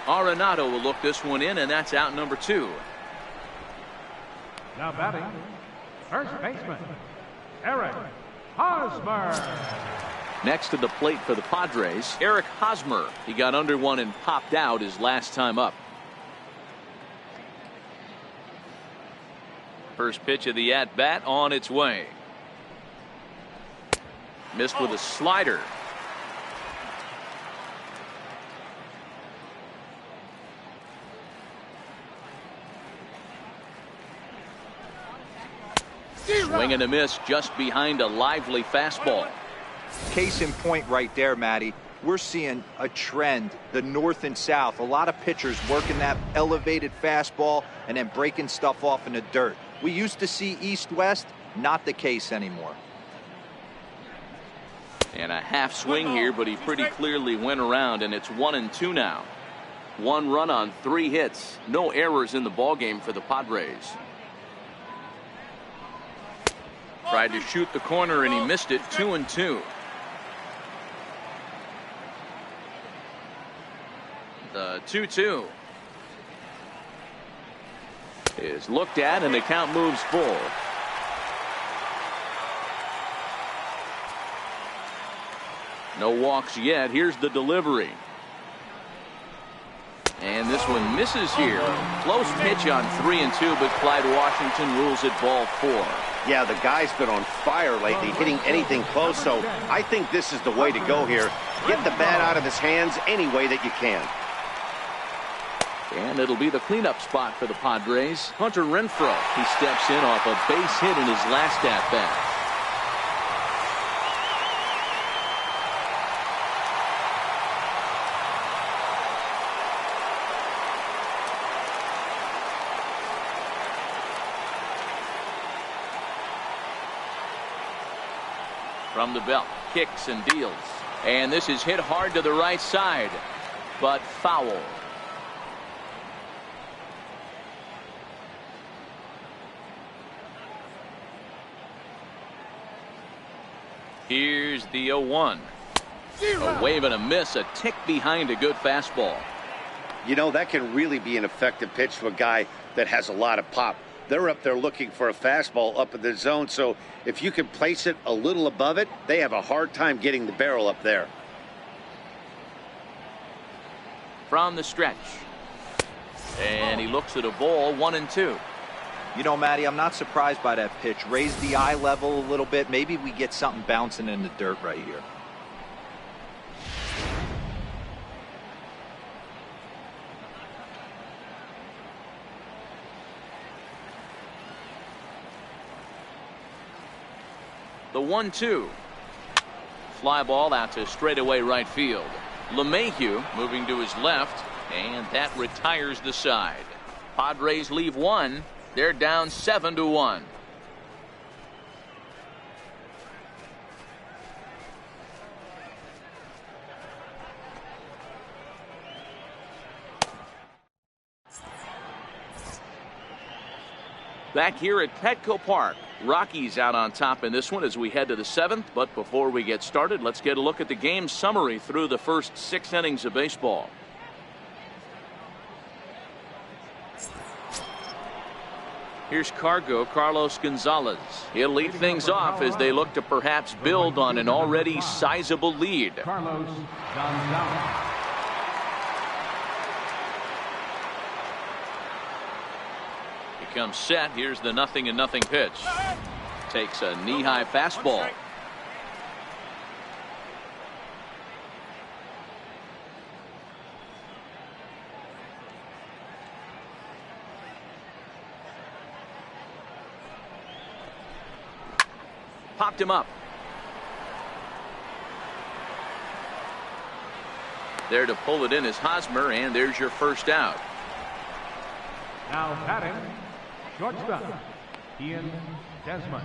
Arenado will look this one in, and that's out number 2. Now batting, first baseman, Eric Hosmer. Next to the plate for the Padres, Eric Hosmer. He got under one and popped out his last time up. First pitch of the at-bat on its way. Missed with a slider. Swing and a miss just behind a lively fastball. Case in point right there, Matty. We're seeing a trend, the north and south. A lot of pitchers working that elevated fastball and then breaking stuff off in the dirt. We used to see east-west, not the case anymore. And a half swing here, but he pretty clearly went around, and it's 1-2 now. 1 run on 3 hits. No errors in the ballgame for the Padres. Tried to shoot the corner, and he missed it. 2-2. The 2-2 is looked at, and the count moves full. No walks yet. Here's the delivery. And this one misses here. Close pitch on 3-2, but Clyde Washington rules it ball 4. Yeah, the guy's been on fire lately, hitting anything close, so I think this is the way to go here. Get the bat out of his hands any way that you can. And it'll be the cleanup spot for the Padres. Hunter Renfroe. He steps in off a base hit in his last at-bat. From the belt, kicks and deals. And this is hit hard to the right side, but foul. Here's the 0-1. A wave and a miss, a tick behind a good fastball. You know, that can really be an effective pitch to a guy that has a lot of pop. They're up there looking for a fastball up in the zone, so if you can place it a little above it, they have a hard time getting the barrel up there. From the stretch. And he looks at a ball, 1-2. You know, Matty, I'm not surprised by that pitch. Raise the eye level a little bit. Maybe we get something bouncing in the dirt right here. The 1-2. Fly ball out to straightaway right field. LeMahieu moving to his left, and that retires the side. Padres leave one. They're down 7-1. Back here at Petco Park, Rockies out on top in this one as we head to the 7th. But before we get started, let's get a look at the game summary through the first 6 innings of baseball. Here's Carlos Gonzalez. He'll lead things off as they look to perhaps build on an already sizable lead. Carlos Gonzalez. Comes set. Here's the 0-0 pitch. Takes a knee-high fastball. Popped him up. There to pull it in is Hosmer, and there's your first out. Now batting, shortstop, Ian Desmond.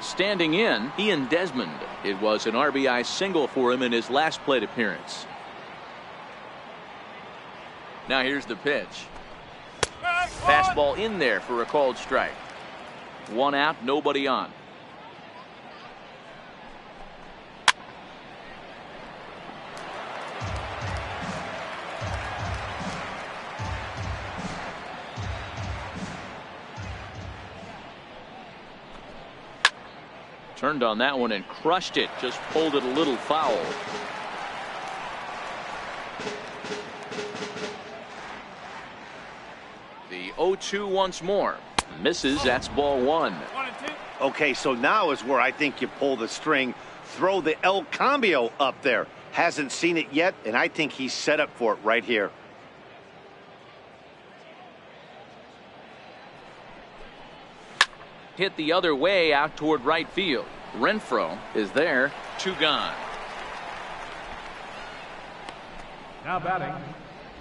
Standing in, Ian Desmond. It was an RBI single for him in his last plate appearance. Now here's the pitch. Fastball in there for a called strike. 1 out, nobody on. Turned on that one and crushed it. Just pulled it a little foul. The 0-2 once more. Misses. That's ball 1. Okay, so now is where I think you pull the string. Throw the El Cambio up there. Hasn't seen it yet, and I think he's set up for it right here. Hit the other way out toward right field. Renfroe is there. 2 gone. Now batting,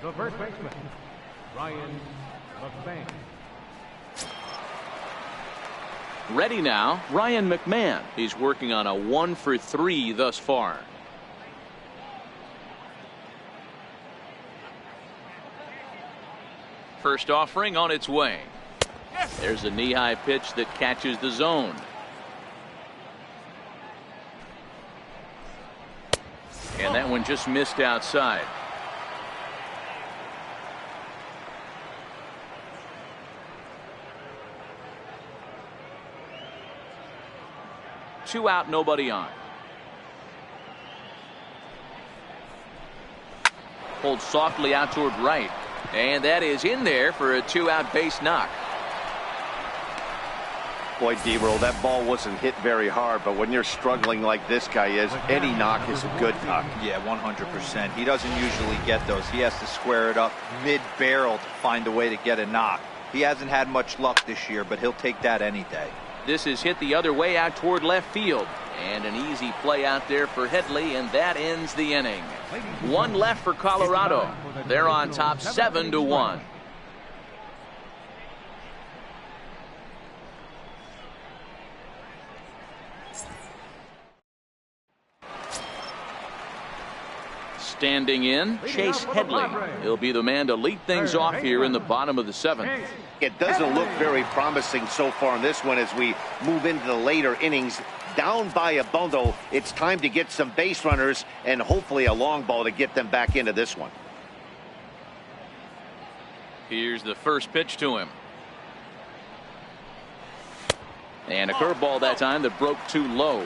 the first baseman, Ryan McMahon. Ready now, Ryan McMahon. He's working on a 1 for 3 thus far. First offering on its way. There's a knee-high pitch that catches the zone. And that one just missed outside. Two out, nobody on. Pulled softly out toward right. And that is in there for a 2-out base knock. Boy, D-Roll, that ball wasn't hit very hard, but when you're struggling like this guy is, any knock is a good knock. Yeah, 100%. He doesn't usually get those. He has to square it up mid-barrel to find a way to get a knock. He hasn't had much luck this year, but he'll take that any day. This is hit the other way out toward left field. And an easy play out there for Headley, and that ends the inning. 1 left for Colorado. They're on top 7-1. Standing in, Chase Headley. He'll be the man to lead things off here in the bottom of the 7th. It doesn't look very promising so far in this one as we move into the later innings. Down by a bundle, it's time to get some base runners and hopefully a long ball to get them back into this one. Here's the first pitch to him. And a curveball that time that broke too low.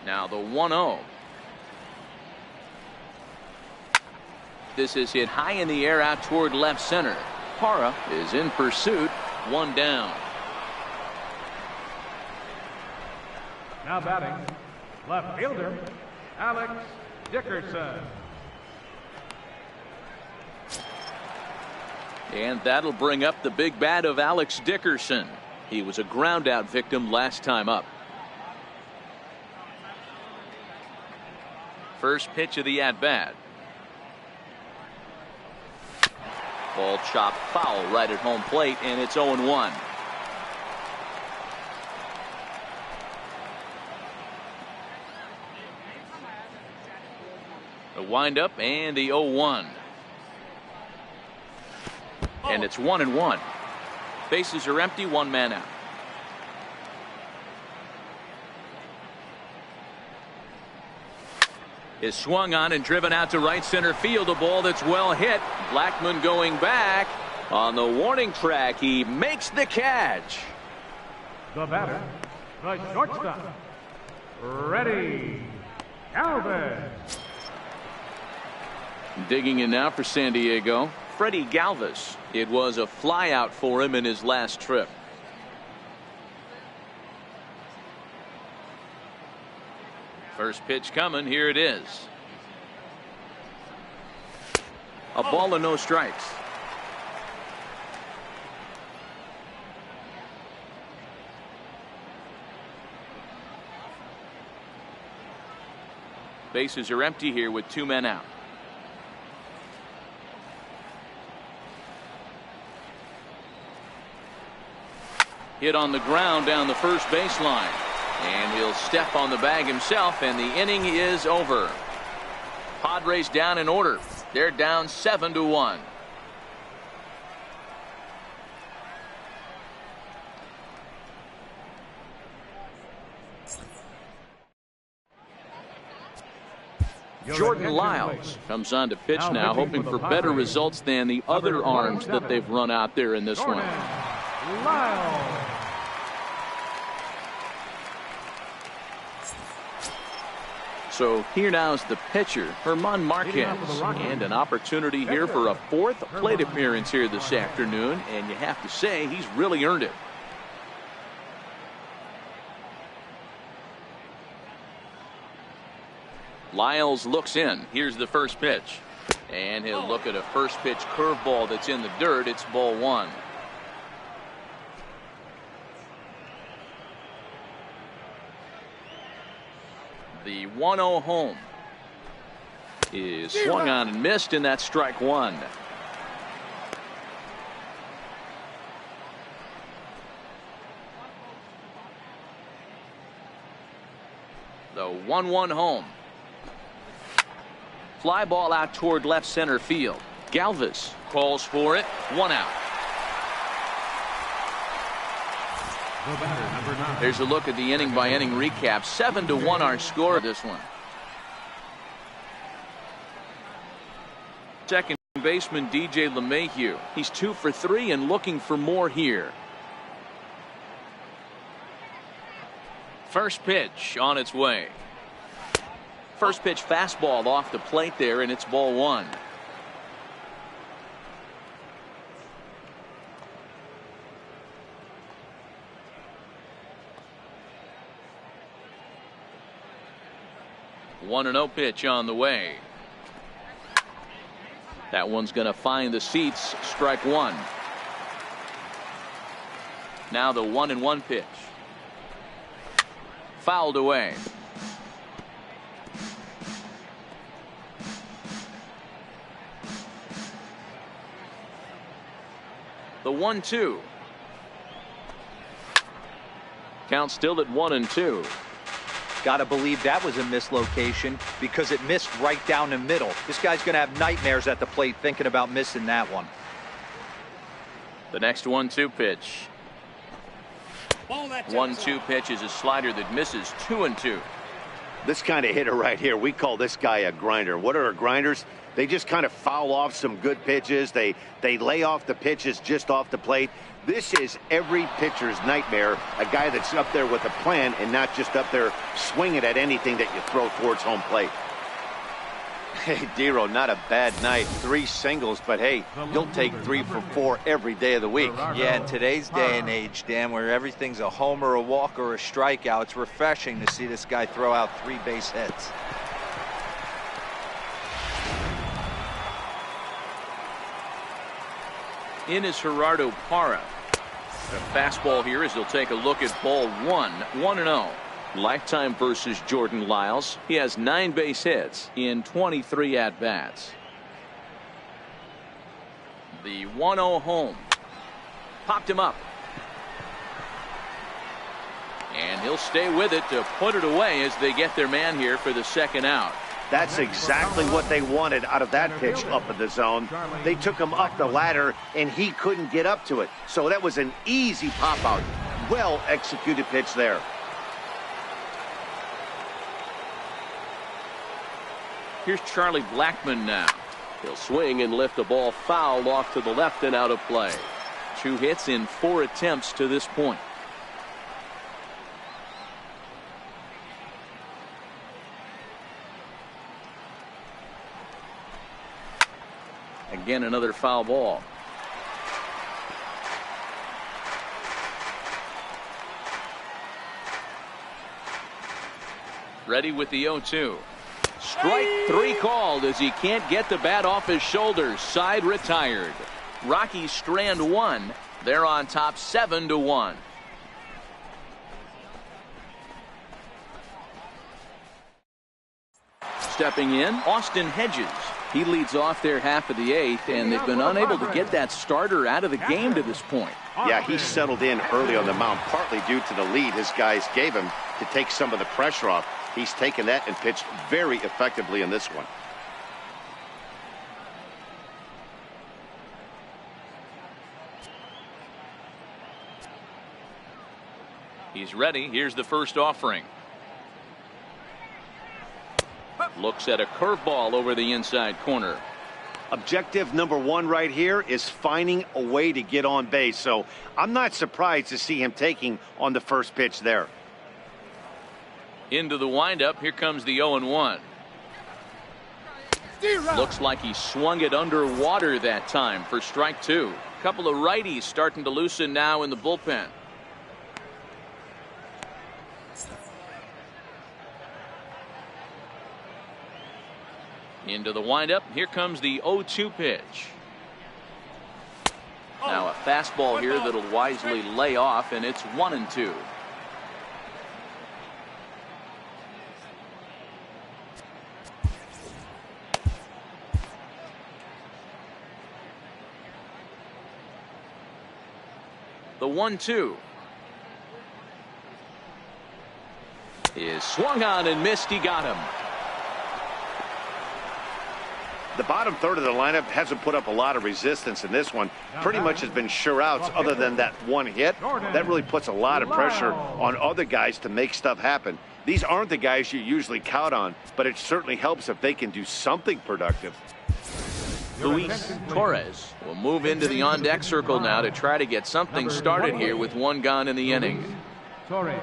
Now the 1-0. This is hit high in the air out toward left center. Parra is in pursuit. 1 down. Now batting, left fielder, Alex Dickerson. And that'll bring up the big bat of Alex Dickerson. He was a ground out victim last time up. First pitch of the at bat. Ball chopped foul right at home plate, and it's 0-1. The windup and the 0-1. And it's 1-1. Bases are empty, one man out. Is swung on and driven out to right center field. A ball that's well hit. Blackmon going back on the warning track. He makes the catch. The batter, the shortstop, ready, Galvin. Digging in now for San Diego, Freddie Galvis. It was a flyout for him in his last trip. First pitch coming. Here it is. A ball and no strikes. Bases are empty here with two men out. Hit on the ground down the first baseline. And he'll step on the bag himself, and the inning is over. Padres down in order. They're down 7-1. Jordan Lyles comes on to pitch now, hoping for better results than the other arms that they've run out there in this one. Lyles. So here now is the pitcher, German Marquez, and an opportunity here for a fourth plate appearance here this afternoon, and you have to say he's really earned it. Lyles looks in. Here's the first pitch, and he'll look at a first pitch curveball that's in the dirt. It's ball one. The 1-0 home is swung on and missed, and that's strike one. The 1-1 home. Fly ball out toward left center field. Galvis calls for it. One out. There's a look at the inning by inning recap. 7-1 our score of this one. Second baseman DJ LeMahieu. He's 2 for 3 and looking for more here. First pitch on its way. First pitch fastball off the plate there, and it's ball one. One 1-0 pitch on the way. That one's going to find the seats. Strike one. Now the 1-1 pitch. Fouled away. The 1-2. Count still at 1-2. Got to believe that was a mislocation because it missed right down the middle. This guy's going to have nightmares at the plate thinking about missing that one. The next 1-2 pitch. 1-2 pitch is a slider that misses. 2-2. This kind of hitter right here, we call this guy a grinder. What are grinders? They just kind of foul off some good pitches. They lay off the pitches just off the plate. This is every pitcher's nightmare, a guy that's up there with a plan and not just up there swinging at anything that you throw towards home plate. Hey, Dero, not a bad night. 3 singles, but hey, you'll take 3 for 4 every day of the week. Yeah, in today's day and age, Dan, where everything's a homer, a walk, or a strikeout, it's refreshing to see this guy throw out 3 base hits. In is Gerardo Parra. A fastball here as he'll take a look at ball one. 1-0. Lifetime versus Jordan Lyles. He has 9 base hits in 23 at-bats. The 1-0 home. Popped him up. And he'll stay with it to put it away as they get their man here for the second out. That's exactly what they wanted out of that pitch up in the zone. They took him up the ladder, and he couldn't get up to it. So that was an easy pop-out. Well-executed pitch there. Here's Charlie Blackmon now. He'll swing and lift the ball foul off to the left and out of play. 2 hits in 4 attempts to this point. Again, another foul ball. Ready with the 0-2. Strike 3 called as he can't get the bat off his shoulders. Side retired. Rockies strand 1. They're on top 7-1. Stepping in, Austin Hedges. He leads off their half of the 8th, and they've been unable to get that starter out of the game to this point. Yeah, he settled in early on the mound, partly due to the lead his guys gave him to take some of the pressure off. He's taken that and pitched very effectively in this one. He's ready. Here's the first offering. Looks at a curveball over the inside corner. Objective number 1 right here is finding a way to get on base. So I'm not surprised to see him taking on the first pitch there. Into the windup. Here comes the 0-1. Looks like he swung it underwater that time for strike 2. A couple of righties starting to loosen now in the bullpen. Into the windup. Here comes the 0-2 pitch. Now a fastball here that'll wisely lay off, and it's 1-2. The 1-2 is swung on and missed. He got him. The bottom third of the lineup hasn't put up a lot of resistance in this one. Pretty much has been sure outs other than that one hit. That really puts a lot of pressure on other guys to make stuff happen. These aren't the guys you usually count on, but it certainly helps if they can do something productive. Luis Torres will move into the on-deck circle now to try to get something started here with 1 gone in the inning. Torres.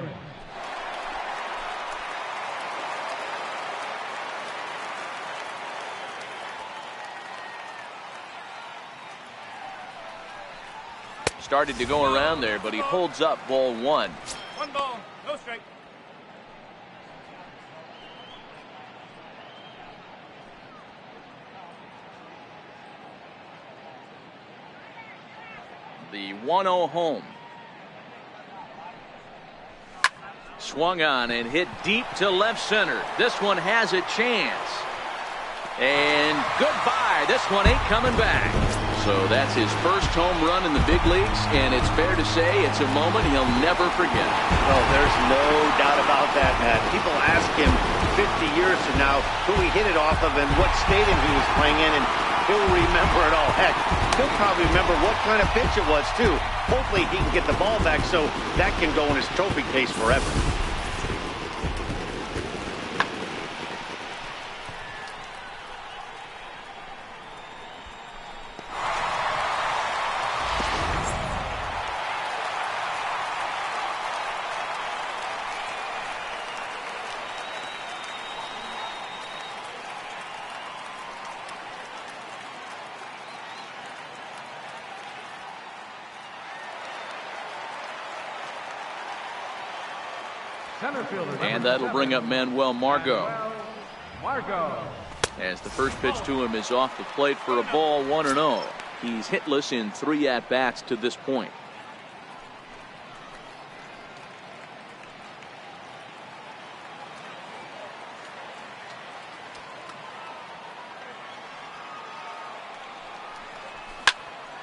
Started to go around there, but he holds up ball 1. 1 ball, no strike. The 1-0 home. Swung on and hit deep to left center. This one has a chance. And goodbye. This one ain't coming back. So that's his first home run in the big leagues, and it's fair to say it's a moment he'll never forget. Oh, there's no doubt about that, Matt. People ask him 50 years from now who he hit it off of and what stadium he was playing in, and he'll remember it all. Heck, he'll probably remember what kind of pitch it was, too. Hopefully he can get the ball back so that can go in his trophy case forever. And that'll bring up Manuel Margot. Margot. As the first pitch to him is off the plate for a ball, 1-0. He's hitless in 3 at-bats to this point.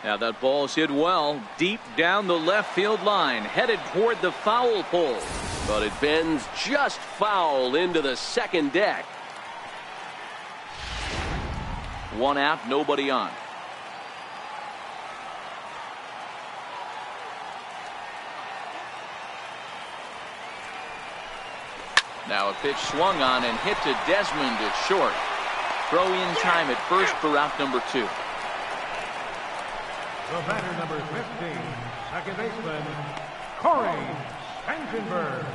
Now that ball's hit well deep down the left field line, headed toward the foul pole. But it bends just foul into the second deck. 1 out, nobody on. Now a pitch swung on and hit to Desmond at short. Throw in time at first for out number 2. The batter, number 15, second baseman, Corey Spangenberg.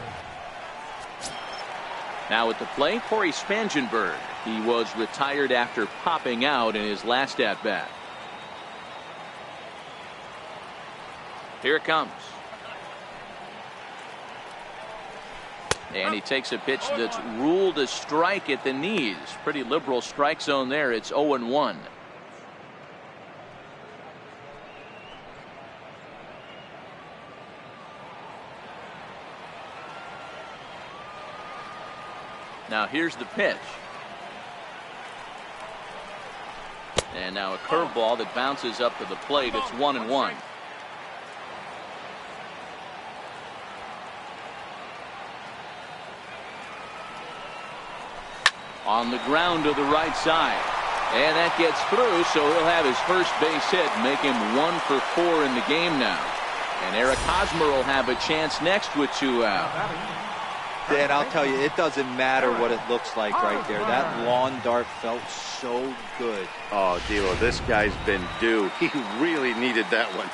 Now at the plate, Corey Spangenberg. He was retired after popping out in his last at-bat. Here it comes. And he takes a pitch that's ruled a strike at the knees. Pretty liberal strike zone there. It's 0-1. Now here's the pitch. And now a curveball that bounces up to the plate. It's 1-1. On the ground to the right side. And that gets through, so he'll have his first base hit, make him 1 for 4 in the game now. And Eric Hosmer will have a chance next with 2 out. Dan, I'll tell you, it doesn't matter what it looks like right there. That lawn dart felt so good. Oh, D'Lo, this guy's been due. He really needed that one.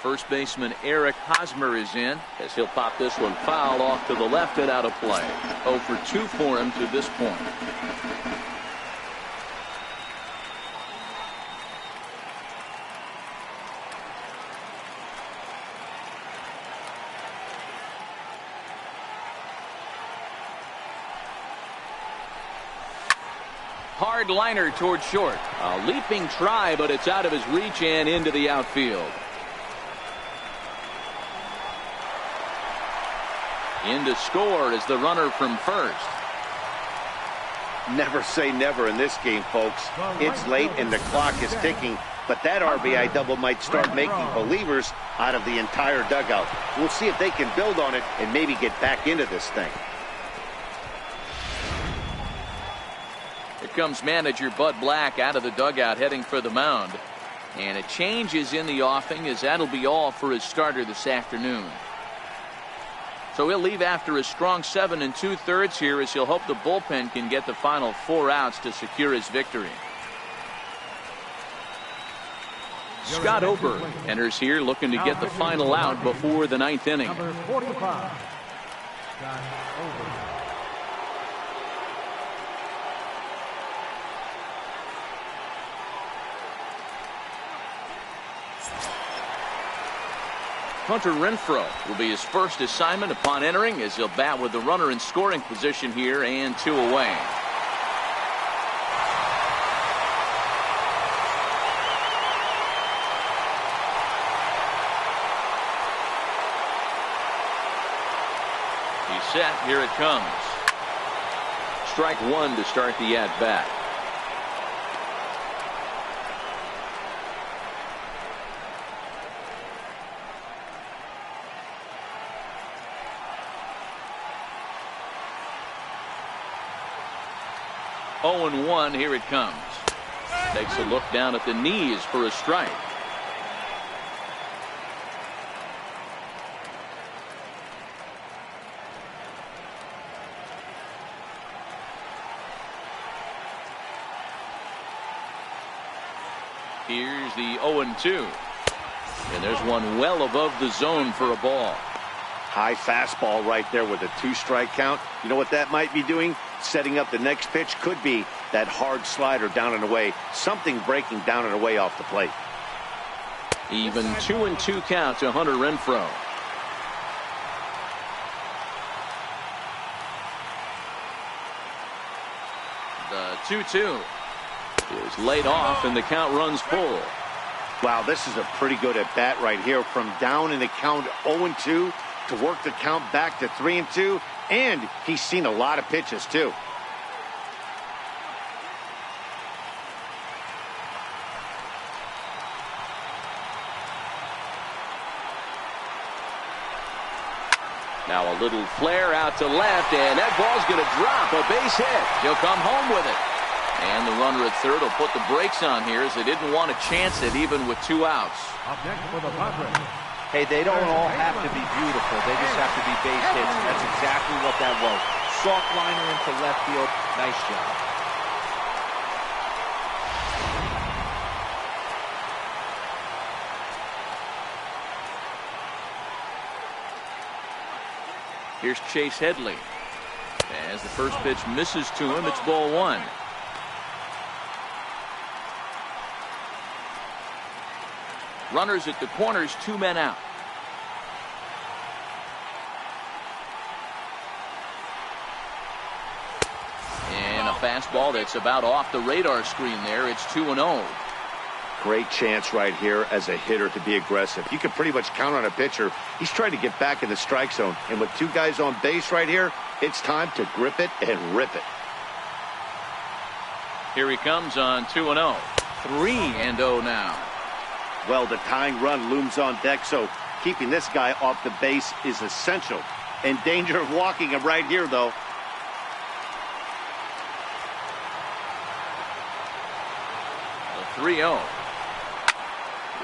First baseman Eric Hosmer is in as he'll pop this one foul off to the left and out of play. 0 for 2 for him to this point. Hard liner toward short. A leaping try, but it's out of his reach and into the outfield. In to score is the runner from first. Never say never in this game, folks. It's late and the clock is ticking, but that RBI double might start making believers out of the entire dugout. We'll see if they can build on it and maybe get back into this thing. Here comes manager Bud Black out of the dugout heading for the mound. And a change is in the offing as that'll be all for his starter this afternoon. So he'll leave after a strong 7 2/3 here as he'll hope the bullpen can get the final 4 outs to secure his victory. Scott Ober enters here looking to get the final out before the 9th inning. Number 45, Scott Ober. Hunter Renfroe will be his first assignment upon entering as he'll bat with the runner in scoring position here and 2 away. He's set. Here it comes. Strike 1 to start the at-bat. Oh, 0-1, here it comes. Takes a look down at the knees for a strike. Here's the 0-2. And there's one well above the zone for a ball. High fastball right there with a 2-strike count. You know what that might be doing? Setting up the next pitch. Could be that hard slider down and away. Something breaking down and away off the plate. Even 2-2 count to Hunter Renfroe. 2-2 is laid off, and the count runs full. Wow, this is a pretty good at bat right here. From down in the count 0-2 to work the count back to 3-2, and he's seen a lot of pitches too. Now a little flare out to left, and that ball's going to drop. A base hit. He'll come home with it. And the runner at third will put the brakes on here, as they didn't want to chance it even with 2 outs. Up next for the Padres. Hey, they don't all have to be beautiful. They just have to be base hits. And that's exactly what that was. Soft liner into left field. Nice job. Here's Chase Headley. As the first pitch misses to him, it's ball 1. Runners at the corners, 2 men out. And a fastball that's about off the radar screen there. It's 2-0. Great chance right here as a hitter to be aggressive. You can pretty much count on a pitcher. He's trying to get back in the strike zone. And with 2 guys on base right here, it's time to grip it and rip it. Here he comes on 2-0. 3-0 now. Well, the tying run looms on deck, so keeping this guy off the base is essential. In danger of walking him right here, though. The 3-0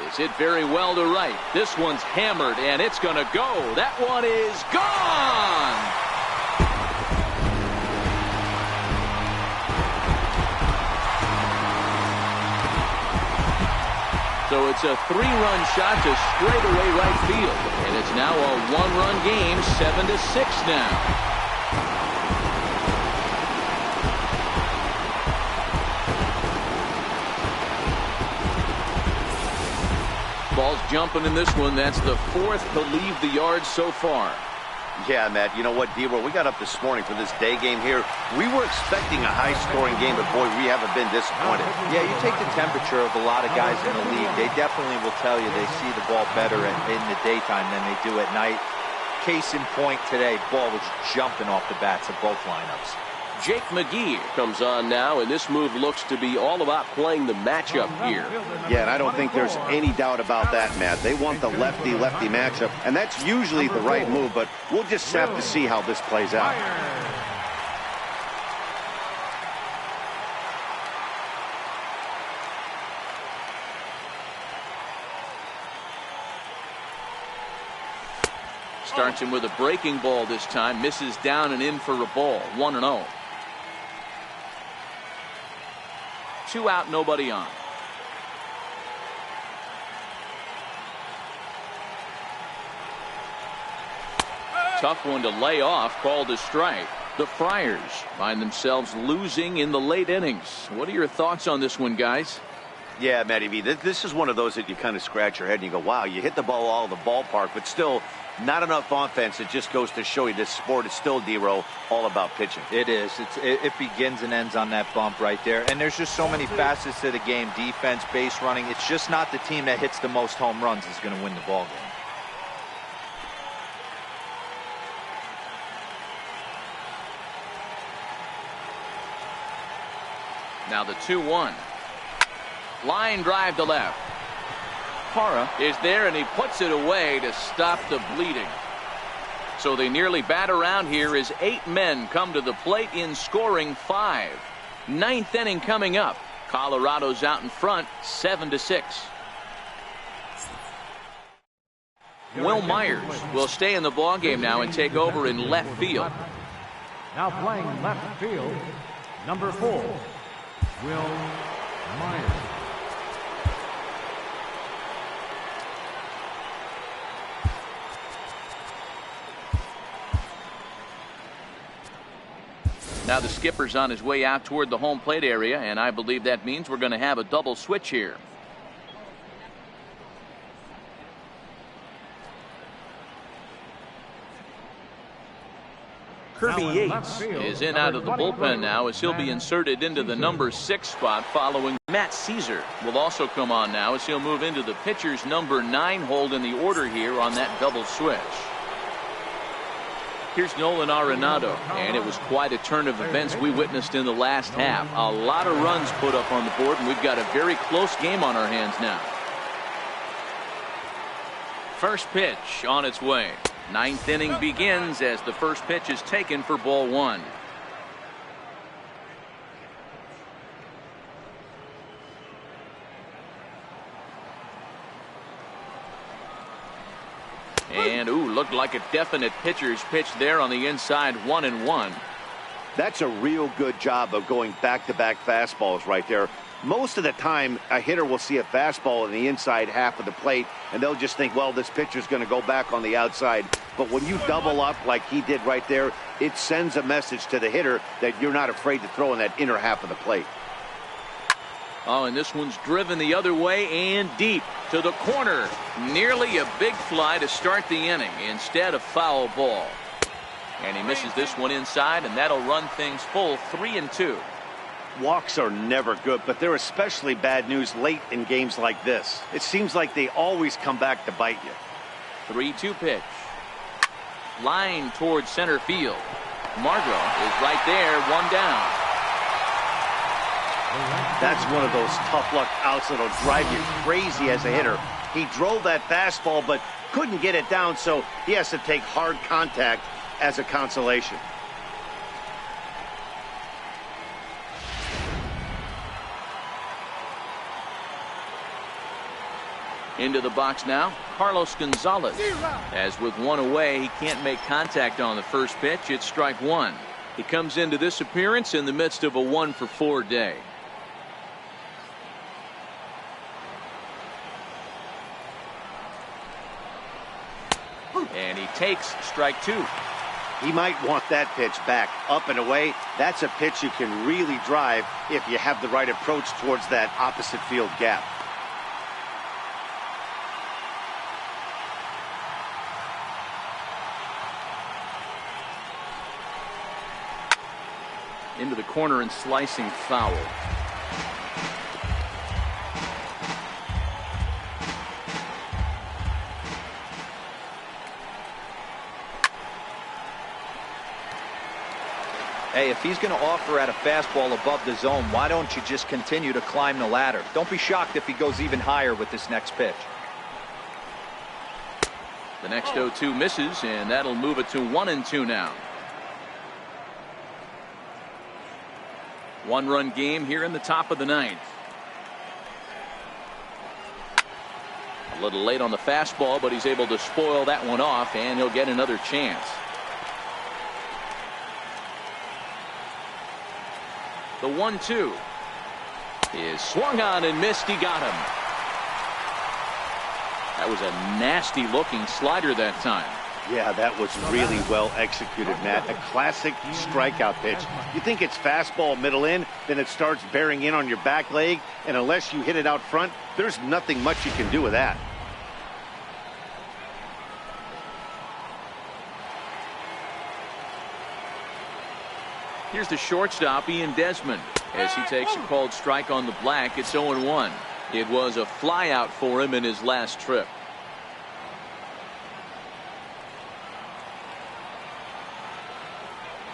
is hit very well to right. This one's hammered, and it's going to go. That one is gone. So it's a 3-run shot to straightaway right field. And it's now a 1-run game, 7-6 now. Ball's jumping in this one. That's the 4th to leave the yard so far. Yeah, Matt, you know what, D-Roll, we got up this morning for this day game here. We were expecting a high-scoring game, but, boy, we haven't been disappointed. Yeah, you take the temperature of a lot of guys in the league. They definitely will tell you they see the ball better in the daytime than they do at night. Case in point today, ball was jumping off the bats of both lineups. Jake McGee comes on now, and this move looks to be all about playing the matchup here. Yeah, and I don't think there's any doubt about that, Matt. They want the lefty-lefty matchup, and that's usually the right move, but we'll just have to see how this plays out. Starts him with a breaking ball this time. Misses down and in for a ball. 1-0. 2 out, nobody on. Tough one to lay off, called a strike. The Friars find themselves losing in the late innings. What are your thoughts on this one, guys? Yeah, Matty V, this is one of those that you kind of scratch your head and you go, wow, you hit the ball all of the ballpark, but still not enough offense. It just goes to show you this sport is still, D-Row, all about pitching. It is. It begins and ends on that bump right there. And there's just so many facets to the game. Defense, base running. It's just not the team that hits the most home runs is going to win the ball game. Now the 2-1. Line drive to left. Parra is there, and he puts it away to stop the bleeding. So they nearly bat around here as 8 men come to the plate in scoring 5. 9th inning coming up. Colorado's out in front, 7-6. Will Myers will stay in the ballgame now and take over in left field. Now playing left field, number 4, Will Myers. Now the skipper's on his way out toward the home plate area, and I believe that means we're going to have a double switch here. Kirby Yates is in out of the bullpen now as he'll be inserted into the number 6 spot following Matt Caesar. Will also come on now as he'll move into the pitcher's number 9 hold in the order here on that double switch. Here's Nolan Arenado, and it was quite a turn of events we witnessed in the last half. A lot of runs put up on the board, and we've got a very close game on our hands now. First pitch on its way. 9th inning begins as the first pitch is taken for ball 1. And looked like a definite pitcher's pitch there on the inside, 1-1. That's a real good job of going back-to-back fastballs right there. Most of the time, a hitter will see a fastball in the inside half of the plate, and they'll just think, well, this pitcher's going to go back on the outside. But when you double up like he did right there, it sends a message to the hitter that you're not afraid to throw in that inner half of the plate. Oh, and this one's driven the other way and deep to the corner. Nearly a big fly to start the inning instead of foul ball. And he misses this one inside, and that'll run things full 3-2. Walks are never good, but they're especially bad news late in games like this. It seems like they always come back to bite you. 3-2 pitch. Line towards center field. Margot is right there, 1 down. That's one of those tough luck outs that'll drive you crazy as a hitter. He drove that fastball but couldn't get it down, so he has to take hard contact as a consolation. Into the box now, Carlos Gonzalez. As with 1 away, he can't make contact on the first pitch. It's strike 1. He comes into this appearance in the midst of a 1-for-4 day. And he takes strike 2. He might want that pitch back. Up and away, that's a pitch you can really drive if you have the right approach towards that opposite field gap. Into the corner and slicing foul. Hey, if he's going to offer at a fastball above the zone, why don't you just continue to climb the ladder? Don't be shocked if he goes even higher with this next pitch. The next 0-2 misses, and that'll move it to 1-2 now. 1-run game here in the top of the 9th. A little late on the fastball, but he's able to spoil that one off, and he'll get another chance. The 1-2 is swung on and missed. He got him. That was a nasty looking slider that time. Yeah, that was really well executed, Matt. A classic strikeout pitch. You think it's fastball middle in, then it starts bearing in on your back leg, and unless you hit it out front, there's nothing much you can do with that. Here's the shortstop, Ian Desmond, as he takes a called strike on the black. It's 0-1. It was a flyout for him in his last trip.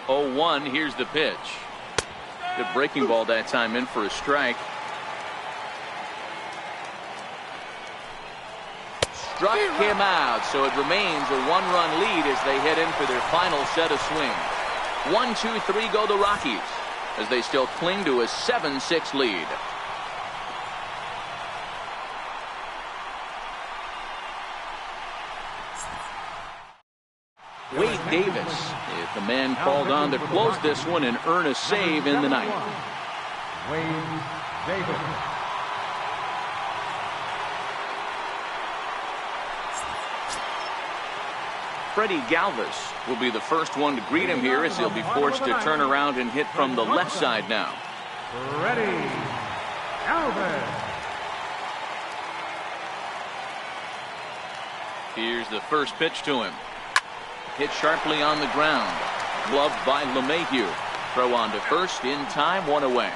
Oh, 1. Here's the pitch. Good breaking ball that time in for a strike. Struck him out, so it remains a 1-run lead as they head in for their final set of swings. 1, 2, 3 go the Rockies as they still cling to a 7-6 lead. Wade Davis is the man called on to close this one and earn a save in the 9th. Wade Davis. Freddie Galvis will be the first one to greet him here as he'll be forced to turn around and hit from the left side now. Freddie Galvis. Here's the first pitch to him. Hit sharply on the ground. Gloved by LeMahieu. Throw on to first in time, 1 away.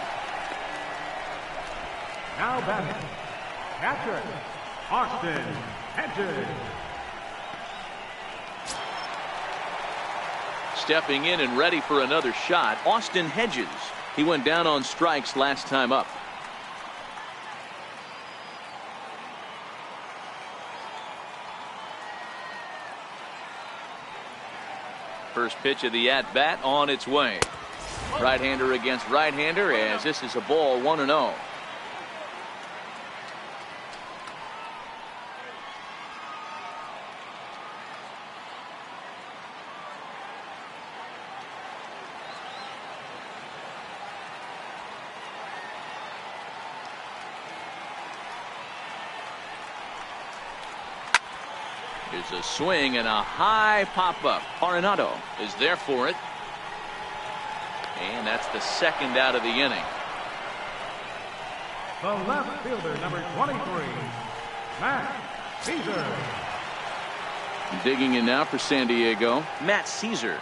Now batting, catcher, Austin Hedges. Stepping in and ready for another shot, Austin Hedges. He went down on strikes last time up. First pitch of the at-bat on its way. Right-hander against right-hander, as this is a ball, 1-0. Here's a swing and a high pop-up. Arenado is there for it. And that's the second out of the inning. The left fielder, number 23, Matt Caesar. Digging in now for San Diego, Matt Caesar.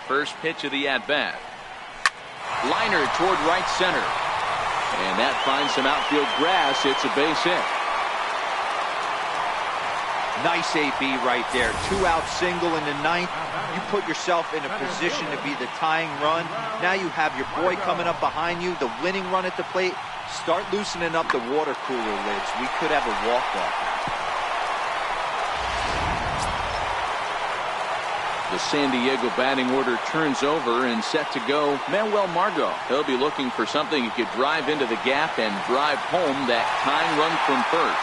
First pitch of the at-bat. Liner toward right center. And that finds some outfield grass. It's a base hit. Nice AB right there. 2-out single in the ninth. You put yourself in a position to be the tying run. Now you have your boy coming up behind you, the winning run at the plate. Start loosening up the water cooler lids. We could have a walk-off. The San Diego batting order turns over and set to go Manuel Margot. He'll be looking for something he could drive into the gap and drive home that tying run from first.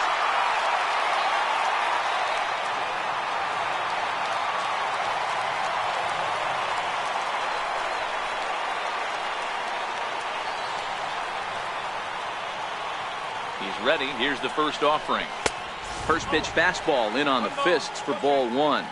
He's ready. Here's the first offering. First pitch fastball in on the fists for ball 1.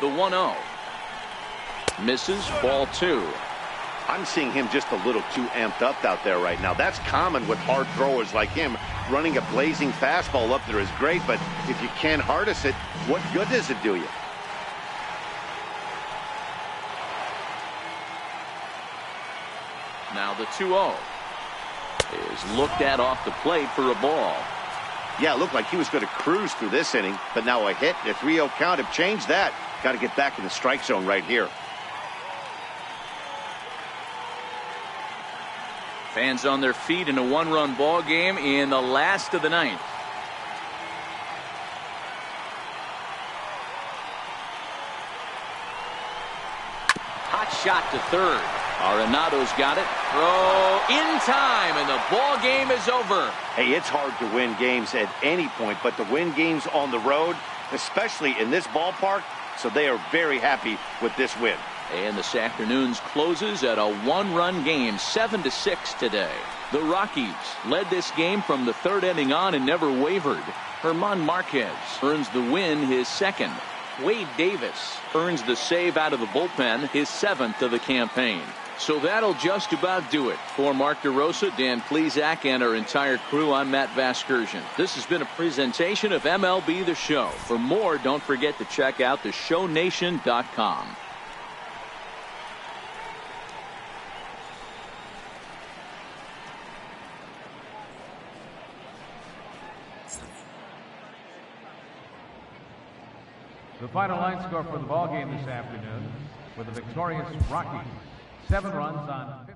The 1-0. Misses, ball 2. I'm seeing him just a little too amped up out there right now. That's common with hard throwers like him. Running a blazing fastball up there is great, but if you can't harness it, what good does it do you? Now the 2-0 is looked at off the plate for a ball. Yeah, it looked like he was going to cruise through this inning, but now a hit, a 3-0 count have changed that. Got to get back in the strike zone right here. Fans on their feet in a 1-run ball game in the last of the ninth. Hot shot to third. Arenado's got it. Throw in time, and the ball game is over. Hey, it's hard to win games at any point, but to win games on the road, especially in this ballpark, so they are very happy with this win. And this afternoon's closes at a 1-run game, 7-6 today. The Rockies led this game from the third inning on and never wavered. German Marquez earns the win, his second. Wade Davis earns the save out of the bullpen, his 7th of the campaign. So that'll just about do it. For Mark DeRosa, Dan Plesac, and our entire crew, I'm Matt Vasgersian. This has been a presentation of MLB The Show. For more, don't forget to check out theshownation.com. The final line score for the ball game this afternoon with the victorious Rockies. 7 runs on